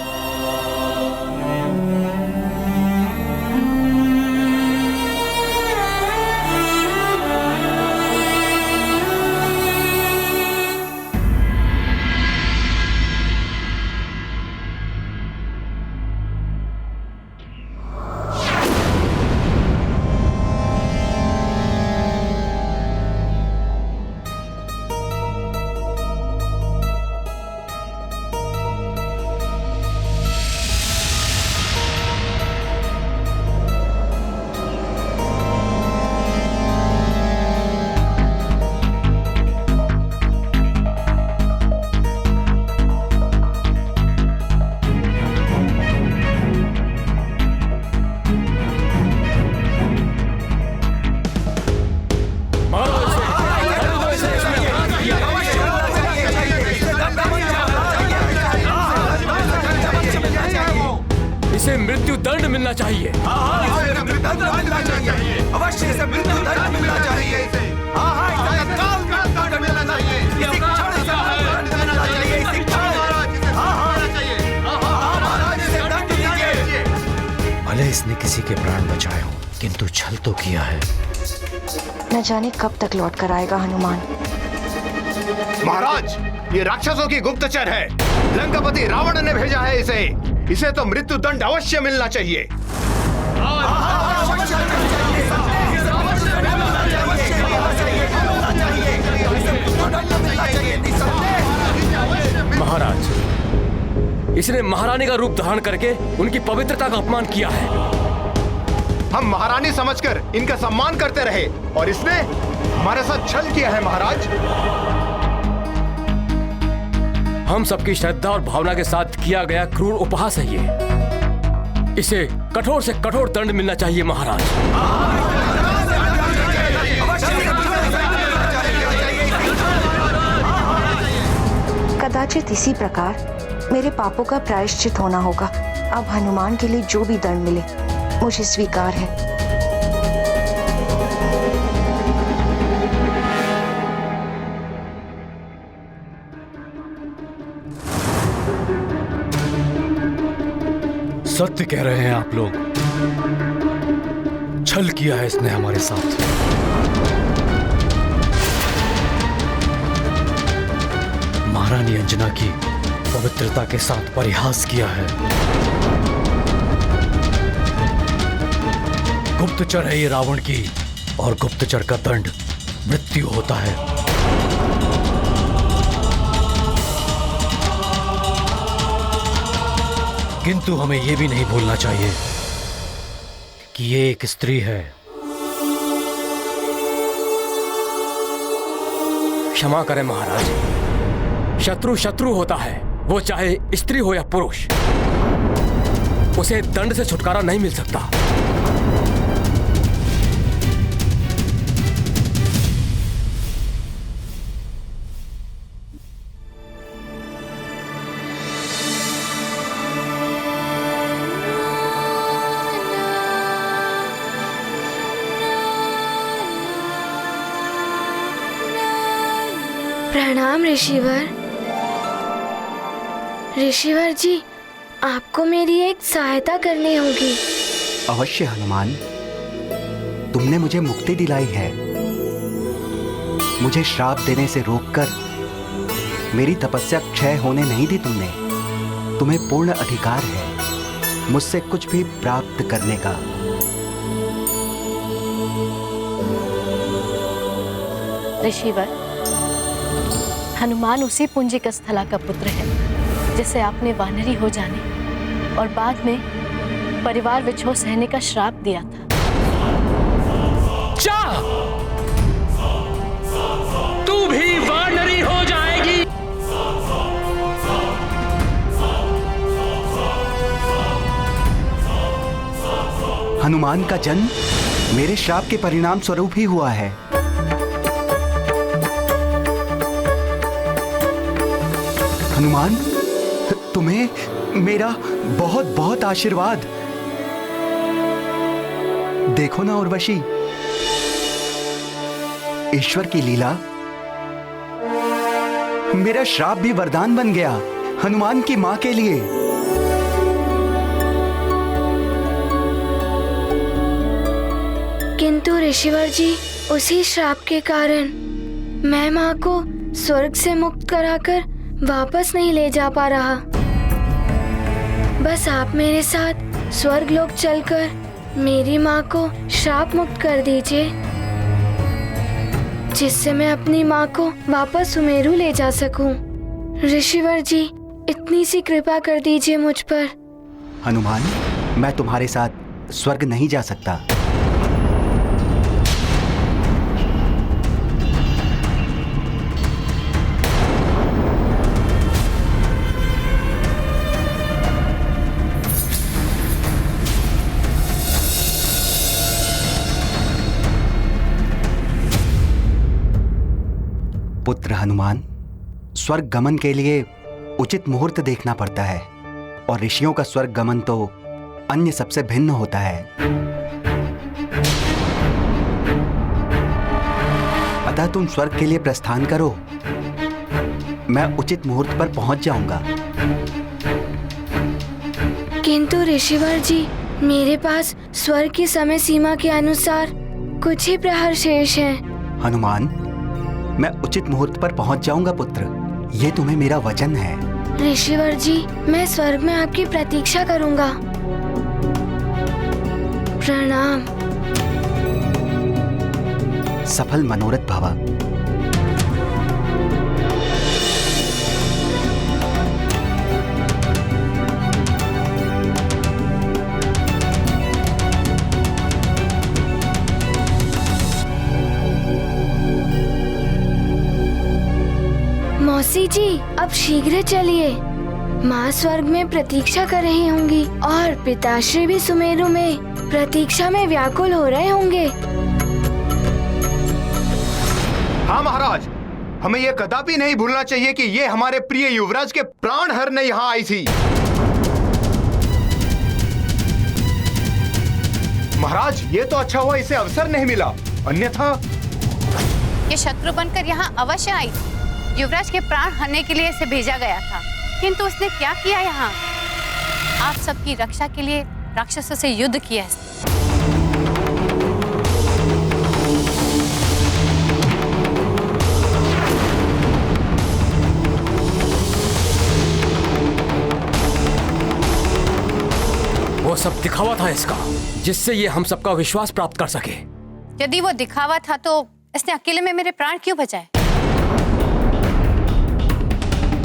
इसे मृत्यु दंड मिलना चाहिए। अवश्य इसे मृत्यु दंड मिलना चाहिए। भले इसने किसी के प्राण बचाए हो, किंतु छल तो किया है। न जाने कब तक लौट कर आएगा हनुमान। महाराज, ये राक्षसों की गुप्तचर है। लंकापति रावण ने भेजा है इसे। इसे तो मृत्यु दंड अवश्य मिलना चाहिए। महाराज, इसने महारानी का रूप धारण करके उनकी पवित्रता का अपमान किया है। हम महारानी समझकर इनका सम्मान करते रहे और इसने हमारे साथ छल किया है। महाराज, हम सबकी श्रद्धा और भावना के साथ किया गया क्रूर उपहास है ये। इसे कठोर से कठोर दंड मिलना चाहिए महाराज। कदाचित इसी प्रकार मेरे पापों का प्रायश्चित होना होगा। अब हनुमान के लिए जो भी दंड मिले मुझे स्वीकार है। सत्य कह रहे हैं आप लोग। छल किया है इसने हमारे साथ। महारानी अंजना की पवित्रता के साथ परिहास किया है। गुप्तचर है ये रावण की, और गुप्तचर का दंड मृत्यु होता है। किंतु हमें यह भी नहीं भूलना चाहिए कि ये एक स्त्री है। क्षमा करें महाराज, शत्रु शत्रु होता है, वो चाहे स्त्री हो या पुरुष। उसे दंड से छुटकारा नहीं मिल सकता। प्रणाम ऋषिवर। ऋषिवर जी, आपको मेरी एक सहायता करनी होगी। अवश्य हनुमान, तुमने मुझे मुक्ति दिलाई है। मुझे श्राप देने से रोककर मेरी तपस्या क्षय होने नहीं दी तुमने। तुम्हें पूर्ण अधिकार है मुझसे कुछ भी प्राप्त करने का। ऋषिवर, हनुमान उसी पुंजिक स्थला का पुत्र है जिसे आपने वानरी हो जाने और बाद में परिवार विछोह सहने का श्राप दिया था। जा! तू भी वानरी हो जाएगी। हनुमान का जन्म मेरे श्राप के परिणाम स्वरूप ही हुआ है। हनुमान, तुम्हें मेरा बहुत बहुत आशीर्वाद। देखो ना उर्वशी, ईश्वर की लीला, मेरा श्राप भी वरदान बन गया हनुमान की मां के लिए। किंतु ऋषिवर जी, उसी श्राप के कारण मैं मां को स्वर्ग से मुक्त कराकर वापस नहीं ले जा पा रहा। बस आप मेरे साथ स्वर्ग लोक चलकर मेरी माँ को श्राप मुक्त कर दीजिए, जिससे मैं अपनी माँ को वापस सुमेरु ले जा सकूं। ऋषिवर जी, इतनी सी कृपा कर दीजिए मुझ पर। हनुमान, मैं तुम्हारे साथ स्वर्ग नहीं जा सकता। पुत्र हनुमान, स्वर्ग गमन के लिए उचित मुहूर्त देखना पड़ता है, और ऋषियों का स्वर्ग गमन तो अन्य सबसे भिन्न होता है। अतः तुम स्वर्ग के लिए प्रस्थान करो, मैं उचित मुहूर्त पर पहुंच जाऊंगा। किंतु ऋषिवर जी, मेरे पास स्वर्ग की समय सीमा के अनुसार कुछ ही प्रहर शेष हैं। हनुमान, मैं उचित मुहूर्त पर पहुंच जाऊंगा पुत्र, ये तुम्हें मेरा वचन है। ऋषिवर जी, मैं स्वर्ग में आपकी प्रतीक्षा करूंगा। प्रणाम। सफल मनोरथ भवा। मौसी जी, अब शीघ्र चलिए। माँ स्वर्ग में प्रतीक्षा कर रही होंगी और पिताश्री भी सुमेरु में प्रतीक्षा में व्याकुल हो रहे होंगे। हाँ महाराज, हमें यह कदापि नहीं भूलना चाहिए कि ये हमारे प्रिय युवराज के प्राण हरने यहाँ आई थी। महाराज, ये तो अच्छा हुआ इसे अवसर नहीं मिला, अन्यथा ये शत्रु बनकर यहाँ अवश्य आई। युवराज के प्राण हरने के लिए इसे भेजा गया था, किंतु उसने क्या किया यहाँ? आप सबकी रक्षा के लिए राक्षसों से युद्ध किया। वो सब दिखावा था इसका, जिससे ये हम सबका विश्वास प्राप्त कर सके। यदि वो दिखावा था तो इसने अकेले में मेरे प्राण क्यों बचाए?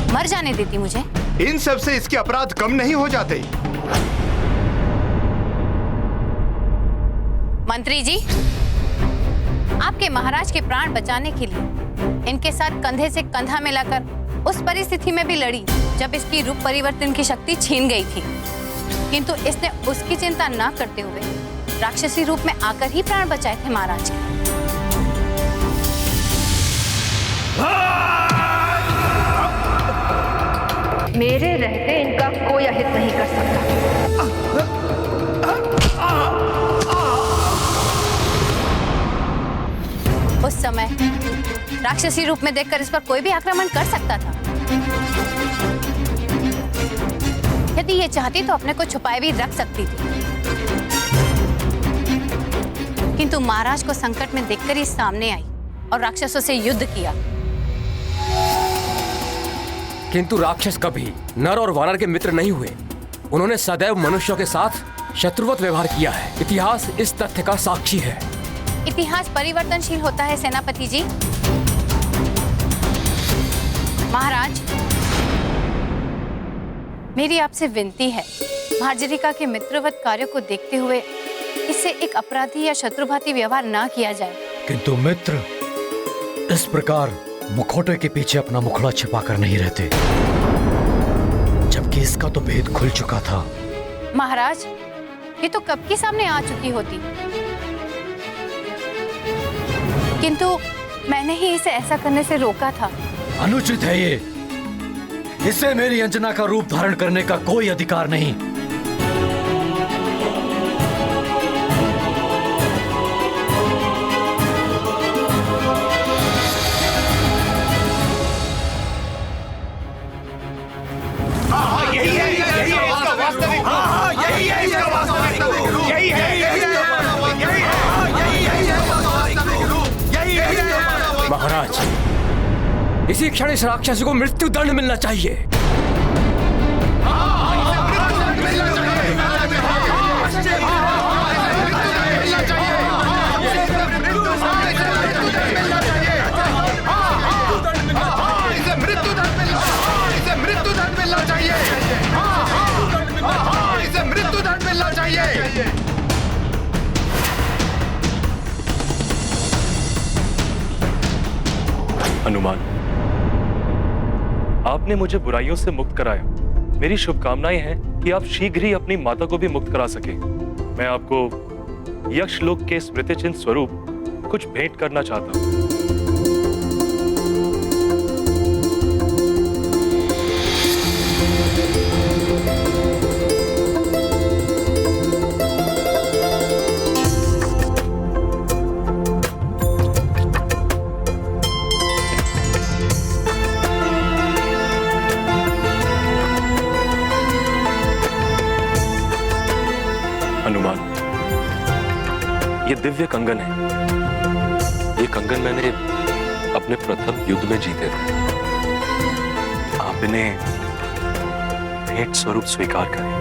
मर जाने देती मुझे। इन सब से इसके अपराध कम नहीं हो जाते। मंत्री जी, आपके महाराज के प्राण बचाने के लिए इनके साथ कंधे से कंधा मिलाकर उस परिस्थिति में भी लड़ी जब इसकी रूप परिवर्तन की शक्ति छीन गई थी, किंतु इसने उसकी चिंता न करते हुए राक्षसी रूप में आकर ही प्राण बचाए थे महाराज के। मेरे रहते इनका कोई अहित नहीं कर सकता। उस समय राक्षसी रूप में देखकर इस पर कोई भी आक्रमण कर सकता था। यदि ये चाहती तो अपने को छुपाए भी रख सकती थी, किंतु महाराज को संकट में देखकर ही सामने आई और राक्षसों से युद्ध किया। किंतु राक्षस कभी नर और वानर के मित्र नहीं हुए। उन्होंने सदैव मनुष्यों के साथ शत्रुवत व्यवहार किया है। इतिहास इस तथ्य का साक्षी है। इतिहास परिवर्तनशील होता है सेनापति जी। महाराज, मेरी आपसे विनती है, भार्जरिका के मित्रवत कार्यों को देखते हुए इससे एक अपराधी या शत्रुभाती व्यवहार ना किया जाए। किंतु मित्र इस प्रकार मुखौटे के पीछे अपना मुखड़ा छिपाकर नहीं रहते, जबकि इसका तो भेद खुल चुका था। महाराज, ये तो कब की सामने आ चुकी होती, किंतु मैंने ही इसे ऐसा करने से रोका था। अनुचित है ये। इसे मेरी अंजना का रूप धारण करने का कोई अधिकार नहीं। महाराज, इसी क्षण इस राक्षसी को मृत्यु दंड मिलना चाहिए। हनुमान, आपने मुझे बुराइयों से मुक्त कराया। मेरी शुभकामनाएं हैं कि आप शीघ्र ही अपनी माता को भी मुक्त करा सके। मैं आपको यक्षलोक के स्मृति चिन्ह स्वरूप कुछ भेंट करना चाहता हूं। हनुमान, ये दिव्य कंगन है। ये कंगन मैंने अपने प्रथम युद्ध में जीते थे। आप इन्हें भेंट स्वरूप स्वीकार करें।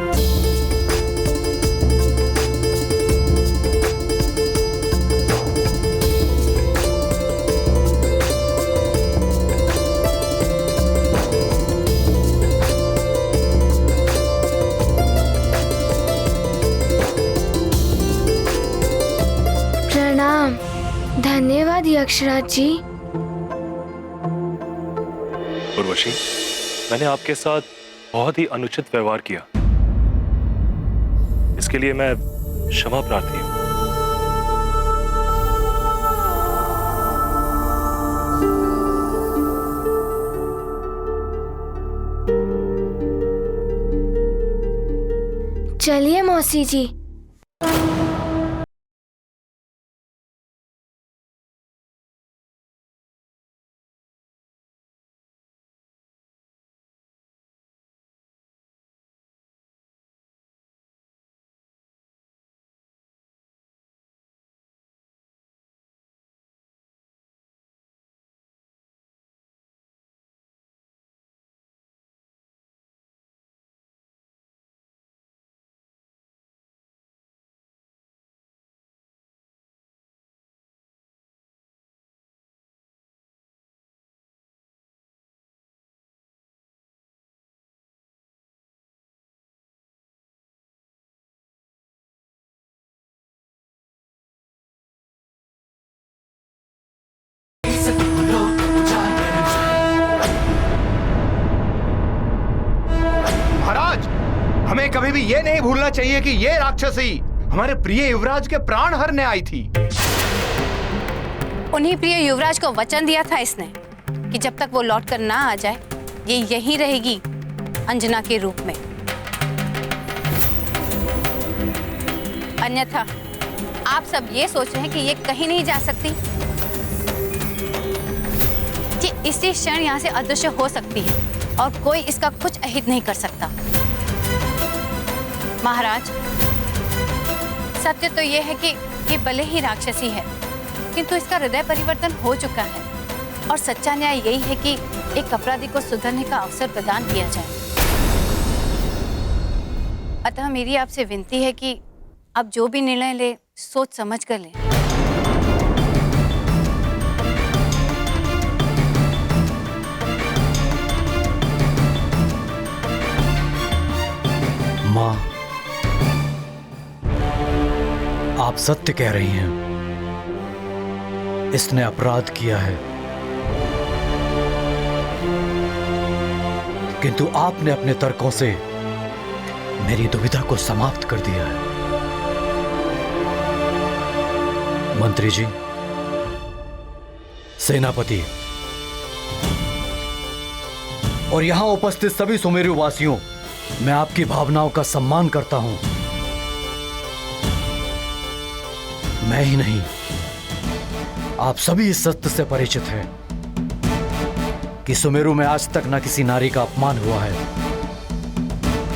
प्रणाम। धन्यवाद यक्षराज जी। उर्वशी, मैंने आपके साथ बहुत ही अनुचित व्यवहार किया। इसके लिए मैं क्षमा प्रार्थी हूं। चलिए मौसी जी। महाराज, हमें कभी भी ये नहीं भूलना चाहिए कि ये राक्षसी हमारे प्रिय युवराज के प्राण हरने आई थी। उन्हीं प्रिय युवराज को वचन दिया था इसने कि जब तक वो लौट कर ना आ जाए ये यहीं रहेगी अंजना के रूप में। अन्यथा आप सब ये सोच रहे हैं कि ये कहीं नहीं जा सकती, कि इसी क्षण यहाँ से अदृश्य हो सकती है और कोई इसका कुछ अहित नहीं कर सकता। महाराज, सत्य तो यह है कि ये भले ही राक्षसी है, किंतु इसका हृदय परिवर्तन हो चुका है और सच्चा न्याय यही है कि एक अपराधी को सुधरने का अवसर प्रदान किया जाए। अतः मेरी आपसे विनती है कि आप जो भी निर्णय ले सोच समझ कर लें। माँ, आप सत्य कह रही हैं। इसने अपराध किया है, किंतु आपने अपने तर्कों से मेरी दुविधा को समाप्त कर दिया है। मंत्री जी, सेनापति और यहां उपस्थित सभी सुमेरु वासियों, मैं आपकी भावनाओं का सम्मान करता हूं। मैं ही नहीं, आप सभी इस सत्य से परिचित हैं कि सुमेरु में आज तक ना किसी नारी का अपमान हुआ है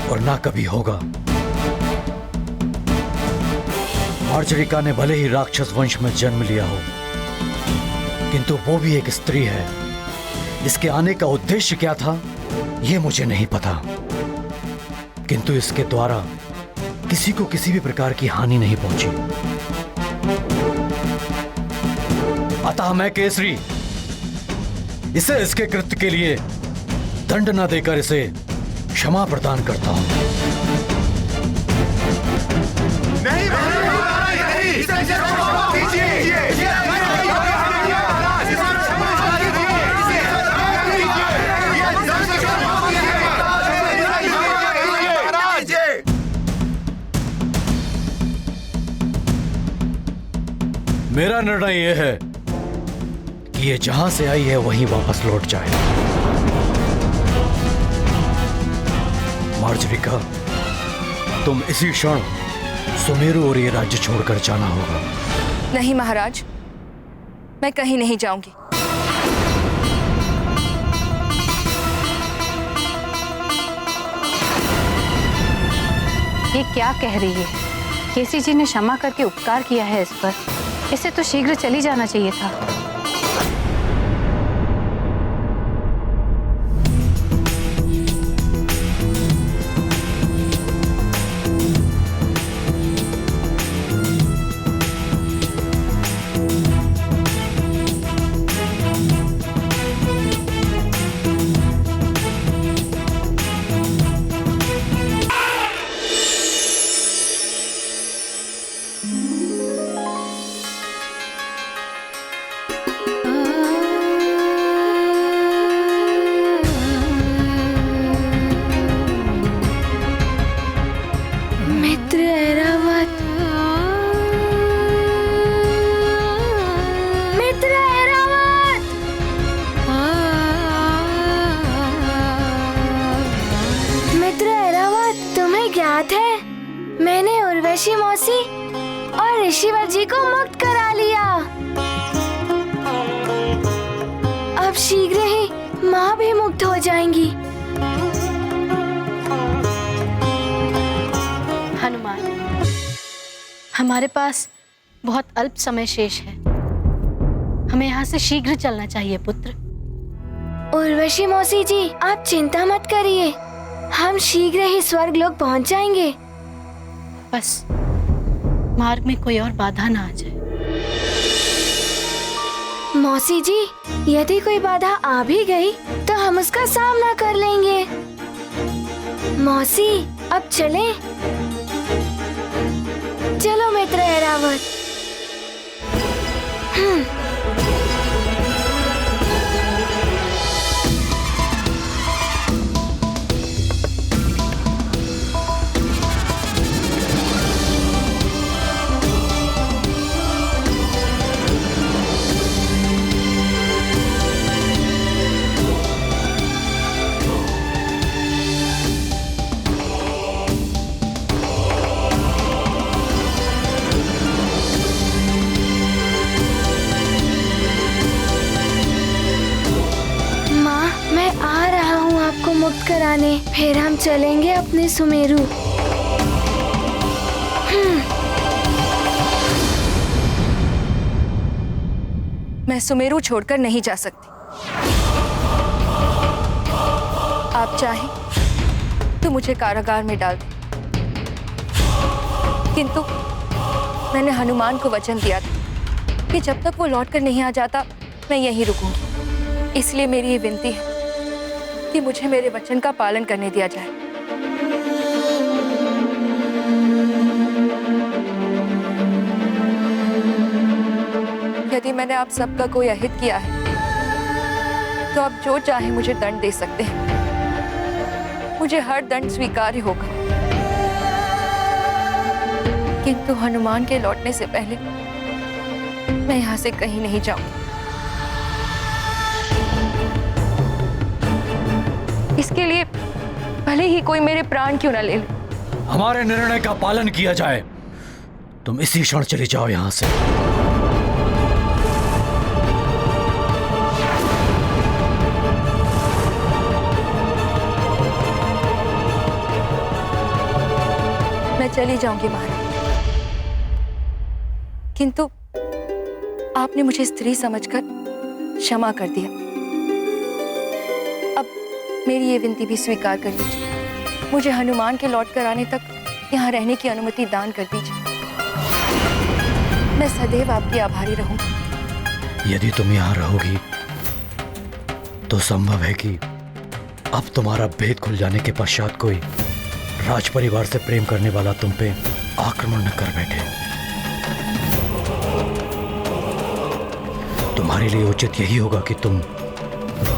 और ना कभी होगा। मार्जरिका ने भले ही राक्षस वंश में जन्म लिया हो, किंतु वो भी एक स्त्री है। इसके आने का उद्देश्य क्या था यह मुझे नहीं पता, किंतु इसके द्वारा किसी को किसी भी प्रकार की हानि नहीं पहुंची। अतः मैं केसरी इसे इसके कृत्य के लिए दंड न देकर इसे क्षमा प्रदान करता हूं। नहीं, मेरा निर्णय यह है कि ये जहां से आई है वहीं वापस लौट जाए। मार्जरिका, तुम इसी क्षण सुमेरु और ये राज्य छोड़कर जाना होगा। नहीं महाराज, मैं कहीं नहीं जाऊंगी। ये क्या कह रही है? केसरी जी ने क्षमा करके उपकार किया है इस पर, इसे तो शीघ्र चली जाना चाहिए था। जी को मुक्त करा लिया। अब शीघ्र ही माँ भी मुक्त हो जाएंगी। हनुमान, हमारे पास बहुत अल्प समय शेष है। हमें यहाँ से शीघ्र चलना चाहिए पुत्र। उर्वशी मौसी जी, आप चिंता मत करिए, हम शीघ्र ही स्वर्ग लोक पहुँच जाएंगे। बस मार्ग में कोई और बाधा ना आ जाए। मौसी जी, यदि कोई बाधा आ भी गई तो हम उसका सामना कर लेंगे। मौसी, अब चलें? चलो मित्र ऐरावत। आपको मुक्त कराने, फिर हम चलेंगे अपने सुमेरु। मैं सुमेरु छोड़कर नहीं जा सकती। आप चाहें तो मुझे कारागार में डाल दें, किंतु मैंने हनुमान को वचन दिया था कि जब तक वो लौटकर नहीं आ जाता मैं यहीं रुकूंगी। इसलिए मेरी ये विनती है कि मुझे मेरे वचन का पालन करने दिया जाए। यदि मैंने आप सबका कोई अहित किया है तो आप जो चाहे मुझे दंड दे सकते हैं। मुझे हर दंड स्वीकार्य होगा, किंतु हनुमान के लौटने से पहले मैं यहाँ से कहीं नहीं जाऊंगी। इसके लिए भले ही कोई मेरे प्राण क्यों ना ले ले। हमारे निर्णय का पालन किया जाए। तुम इसी क्षण चले जाओ यहाँ से। मैं चली जाऊंगी महाराज, किंतु आपने मुझे स्त्री समझकर क्षमा कर दिया। अब मेरी ये विनती भी स्वीकार कर लीजिए। मुझे हनुमान के लौट कर आने तक यहाँ रहने की अनुमति दान कर दीजिए। मैं सदैव आपकी आभारी रहूंगी। यदि तुम यहाँ रहोगी तो संभव है कि अब तुम्हारा भेद खुल जाने के पश्चात कोई राज परिवार से प्रेम करने वाला तुम पे आक्रमण न कर बैठे। तुम्हारे लिए उचित यही होगा कि तुम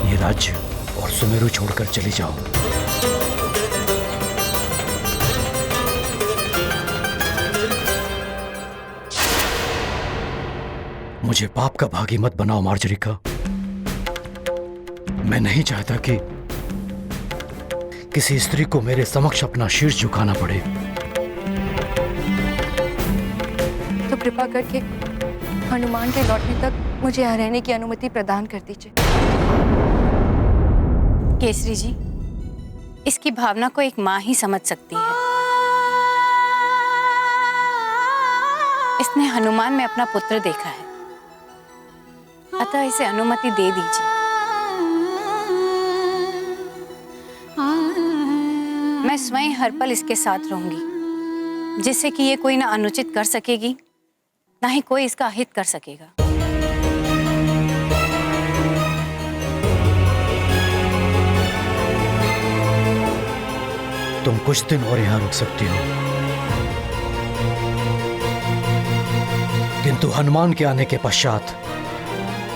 ये राज्य और सुमेरु छोड़कर चली जाओ। मुझे पाप का भागी मत बनाओ मार्जरिका। मैं नहीं चाहता कि किसी स्त्री को मेरे समक्ष अपना शीर्ष झुकाना पड़े। तो कृपा करके हनुमान के लौटने तक मुझे यहाँ रहने की अनुमति प्रदान कर दीजिए। केसरी जी, इसकी भावना को एक माँ ही समझ सकती है। इसने हनुमान में अपना पुत्र देखा है, अतः इसे अनुमति दे दीजिए। मैं स्वयं हर पल इसके साथ रहूंगी, जिससे कि ये कोई ना अनुचित कर सकेगी, ना ही कोई इसका अहित कर सकेगा। तुम कुछ दिन और यहाँ रुक सकती हो, किंतु हनुमान के आने के पश्चात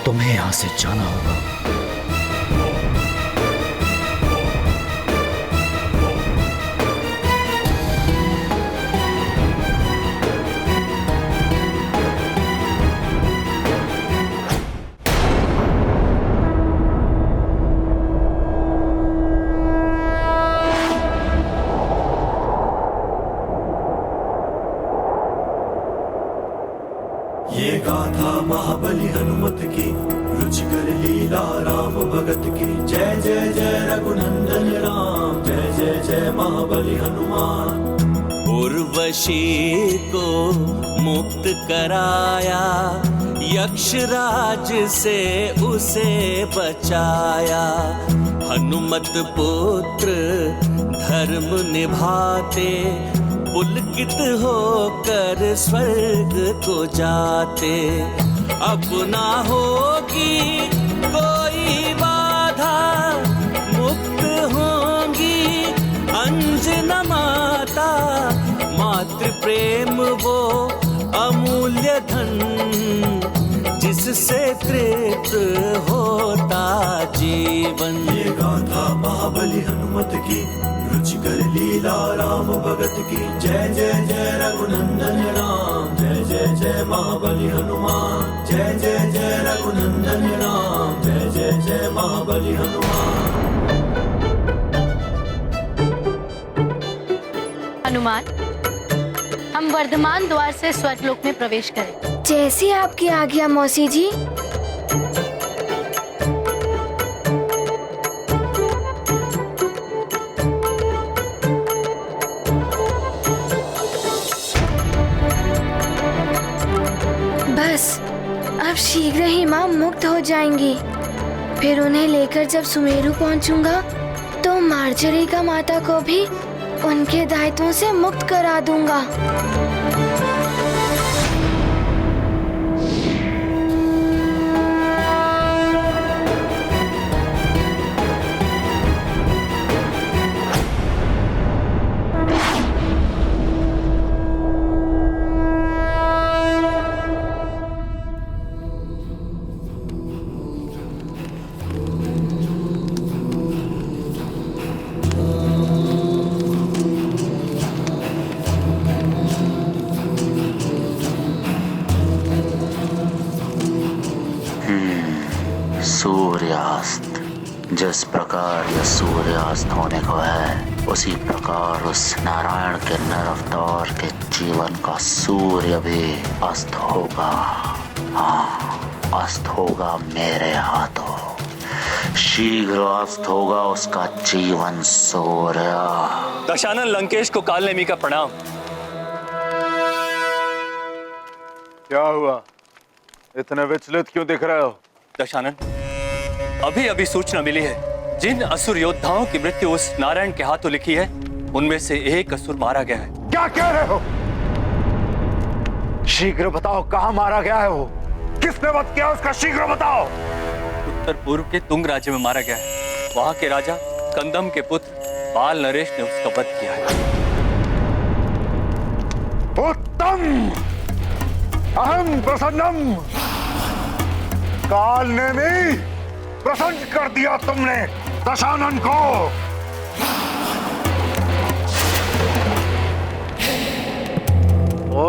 तुम्हें यहाँ से जाना होगा। राम भगत की जय जय जय रघुनंदन राम जय जय जय महाबली हनुमान। उर्वशी को मुक्त कराया, यक्षराज से उसे बचाया। हनुमत पुत्र धर्म निभाते, पुलकित होकर स्वर्ग को जाते। अब ना होगी कोई बाधा, मुक्त होंगी अंजना माता। मातृ प्रेम वो अमूल्य धन, जिससे तृप्त होता जीवन। ये गाथा महाबली हनुमत की, रुचिकर लीला राम भगत की जय जय जय रघुनंदन राम जय जय जय महाबली हनुमान। जय जय जय रघुनंदन राम जय जय जय महाबली हनुमान। हनुमान, हम वर्धमान द्वार से स्वर्गलोक में प्रवेश करें। जैसी आपकी आज्ञा मौसी जी। बस अब शीघ्र ही माँ मुक्त हो जाएंगी। फिर उन्हें लेकर जब सुमेरु पहुंचूंगा तो मार्जरी का माता को भी उनके दायित्वों से मुक्त करा दूंगा। सूर्यास्त, जिस प्रकार यह सूर्यास्त होने को है, उसी प्रकार उस नारायण के नर अवतार के जीवन का सूर्य भी अस्त होगा। हाँ, अस्त होगा मेरे हाथों। शीघ्र अस्त होगा उसका जीवन सूर्य। दशानन लंकेश को कालनेमी का प्रणाम। क्या हुआ, इतने विचलित क्यों दिख रहे हो? दशानन, अभी अभी सूचना मिली है, जिन असुर योद्धाओं की मृत्यु उस नारायण के हाथों लिखी है, उनमें से एक असुर मारा गया है। क्या कह रहे हो? शीघ्र बताओ, कहाँ मारा गया है वो? किसने वध किया उसका? शीघ्र बताओ। उत्तर पूर्व के तुंग राज्य में मारा गया है। वहां के राजा कंदम के पुत्र बाल नरेश ने उसका वध किया है। उत्तम, अहम प्रसन्नम। काल ने भी प्रसन्न कर दिया तुमने दशानन को। ओ,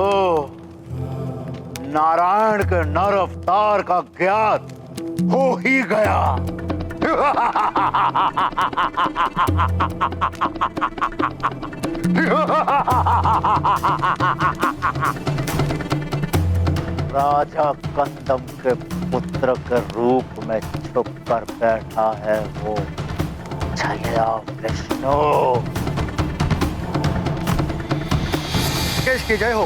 नारायण के नर अवतार का ज्ञात हो ही गया। राजा कंदम के पुत्र के रूप में छुप कर बैठा है वो छया विष्णु। केश की जय हो।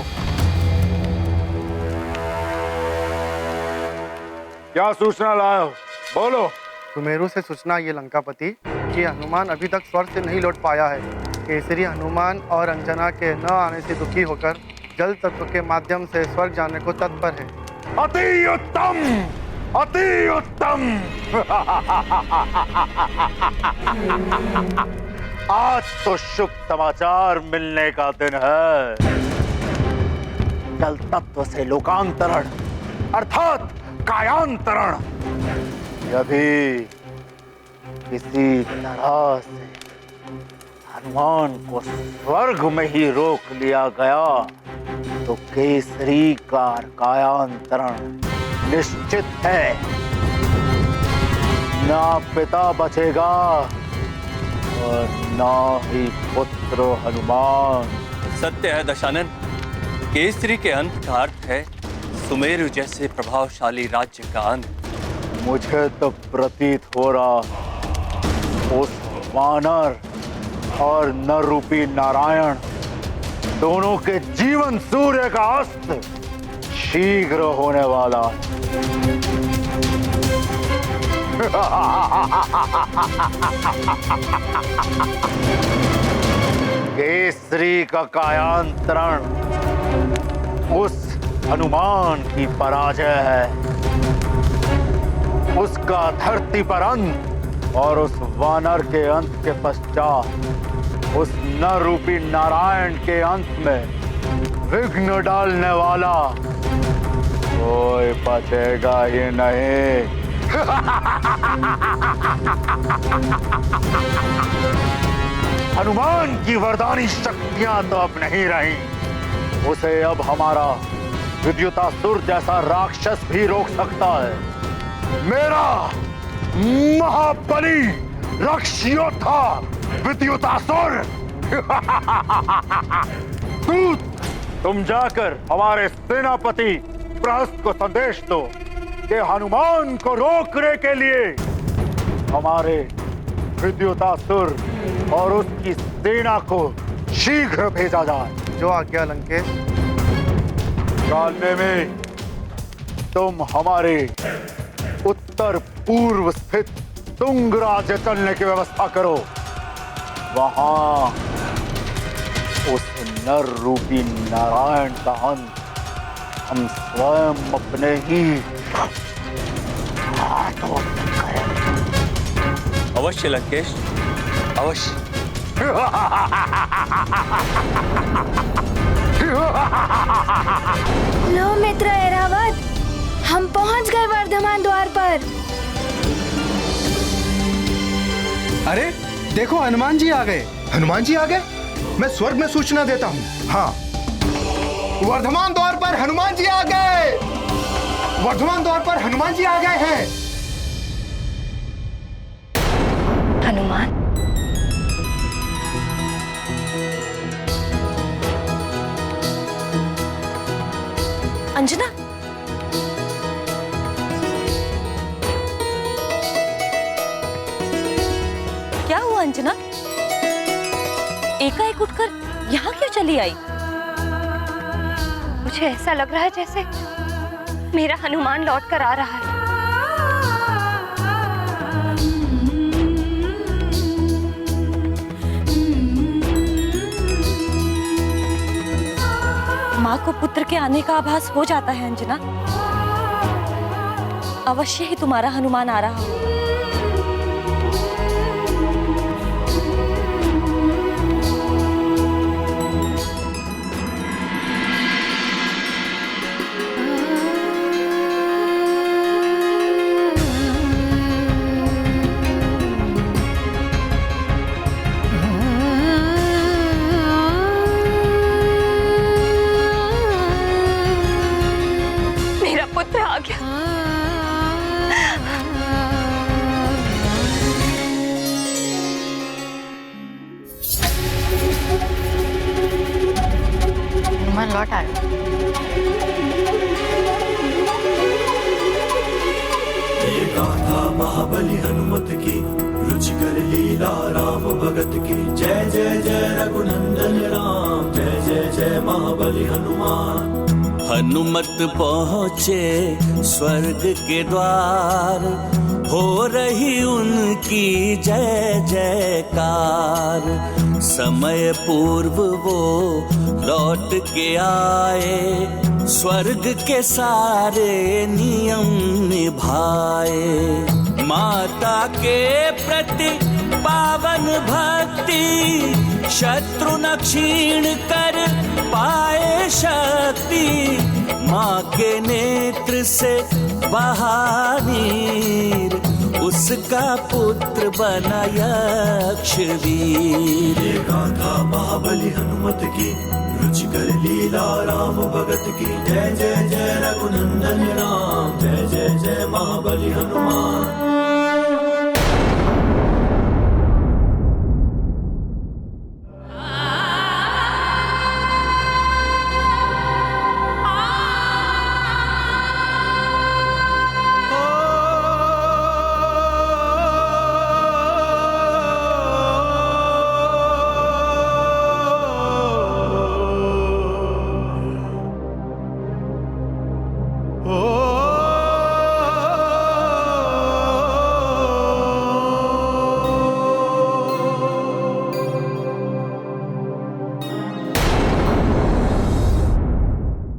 क्या सूचना लाए हो? बोलो। सुमेरु से सूचना ये लंकापति कि हनुमान अभी तक स्वर्ग से नहीं लौट पाया है। केसरी हनुमान और अंजना के न आने से दुखी होकर जल तत्व के माध्यम से स्वर्ग जाने को तत्पर है। अति उत्तम, अति उत्तम। आज तो शुभ समाचार मिलने का दिन है। जल तत्व से लोकांतरण अर्थात कायांतरण यदि किसी तरह से हनुमान को स्वर्ग में ही रोक लिया गया तो केसरी का कायांतरण निश्चित है। ना पिता बचेगा और ना ही पुत्र हनुमान। सत्य है दशानन, केसरी के अंत का अर्थ है सुमेरु जैसे प्रभावशाली राज्य का अंत। मुझे तो प्रतीत हो रहा उस वानर और नर रूपी नारायण दोनों के जीवन सूर्य का अस्त शीघ्र होने वाला। केसरी का कायांतरण उस हनुमान की पराजय है, उसका धरती पर अंत और उस वानर के अंत के पश्चात उस नर रूपी नारायण के अंत में विघ्न डालने वाला कोई बचेगा ही नहीं। हनुमान की वरदानी शक्तियां तो अब नहीं रही, उसे अब हमारा विद्युतासुर जैसा राक्षस भी रोक सकता है। मेरा महाबली राक्षयोद्धा विद्युतासुर। तुम जाकर हमारे सेनापति प्रहस्त को संदेश दो कि हनुमान को रोकने के लिए हमारे विद्युतासुर और उसकी सेना को शीघ्र भेजा जाए। जो आज्ञा लंकेश। कालने में तुम हमारे उत्तर पूर्व स्थित तुंग राज्य चलने की व्यवस्था करो। वहां उस नर रूपी नारायण का अंत हम स्वयं अपने ही हाथों से करेंगे। अवश्य लंकेश, अवश्य। लो मित्र ऐरावत, हम पहुंच गए वर्धमान द्वार पर। अरे देखो, हनुमान जी आ गए। हनुमान जी आ गए? मैं स्वर्ग में सूचना देता हूँ। हाँ, वर्धमान द्वार पर हनुमान जी आ गए। वर्धमान द्वार पर हनुमान जी आ गए हैं। हनुमान, अंजना, क्या हुआ अंजना? एकाएक उठकर यहाँ क्यों चली आई? मुझे ऐसा लग रहा है जैसे मेरा हनुमान लौट कर आ रहा है। माँ को पुत्र के आने का आभास हो जाता है अंजना। अवश्य ही तुम्हारा हनुमान आ रहा हो। लौट आया। ये गाथा महाबली हनुमत की, रुचिकर लीला राम भगत की। जय जय जय रघुनंदन राम, जय जय जय महाबली हनुमान। हनुमत पहुँचे स्वर्ग के द्वार, हो रही उनकी जय जयकार। समय पूर्व वो लौट के आए, स्वर्ग के सारे नियम निभाए। माता के प्रति पावन भक्ति, शत्रु न क्षीण कर पाए शक्ति। माँ के नेत्र से बहा नीर, उसका पुत्र बना यक्षवीर। ये गाथा महाबली हनुमत की, रुचिकर लीला राम भगत की। जय जय जय रघुनंदन राम, जय जय जय महाबली हनुमान।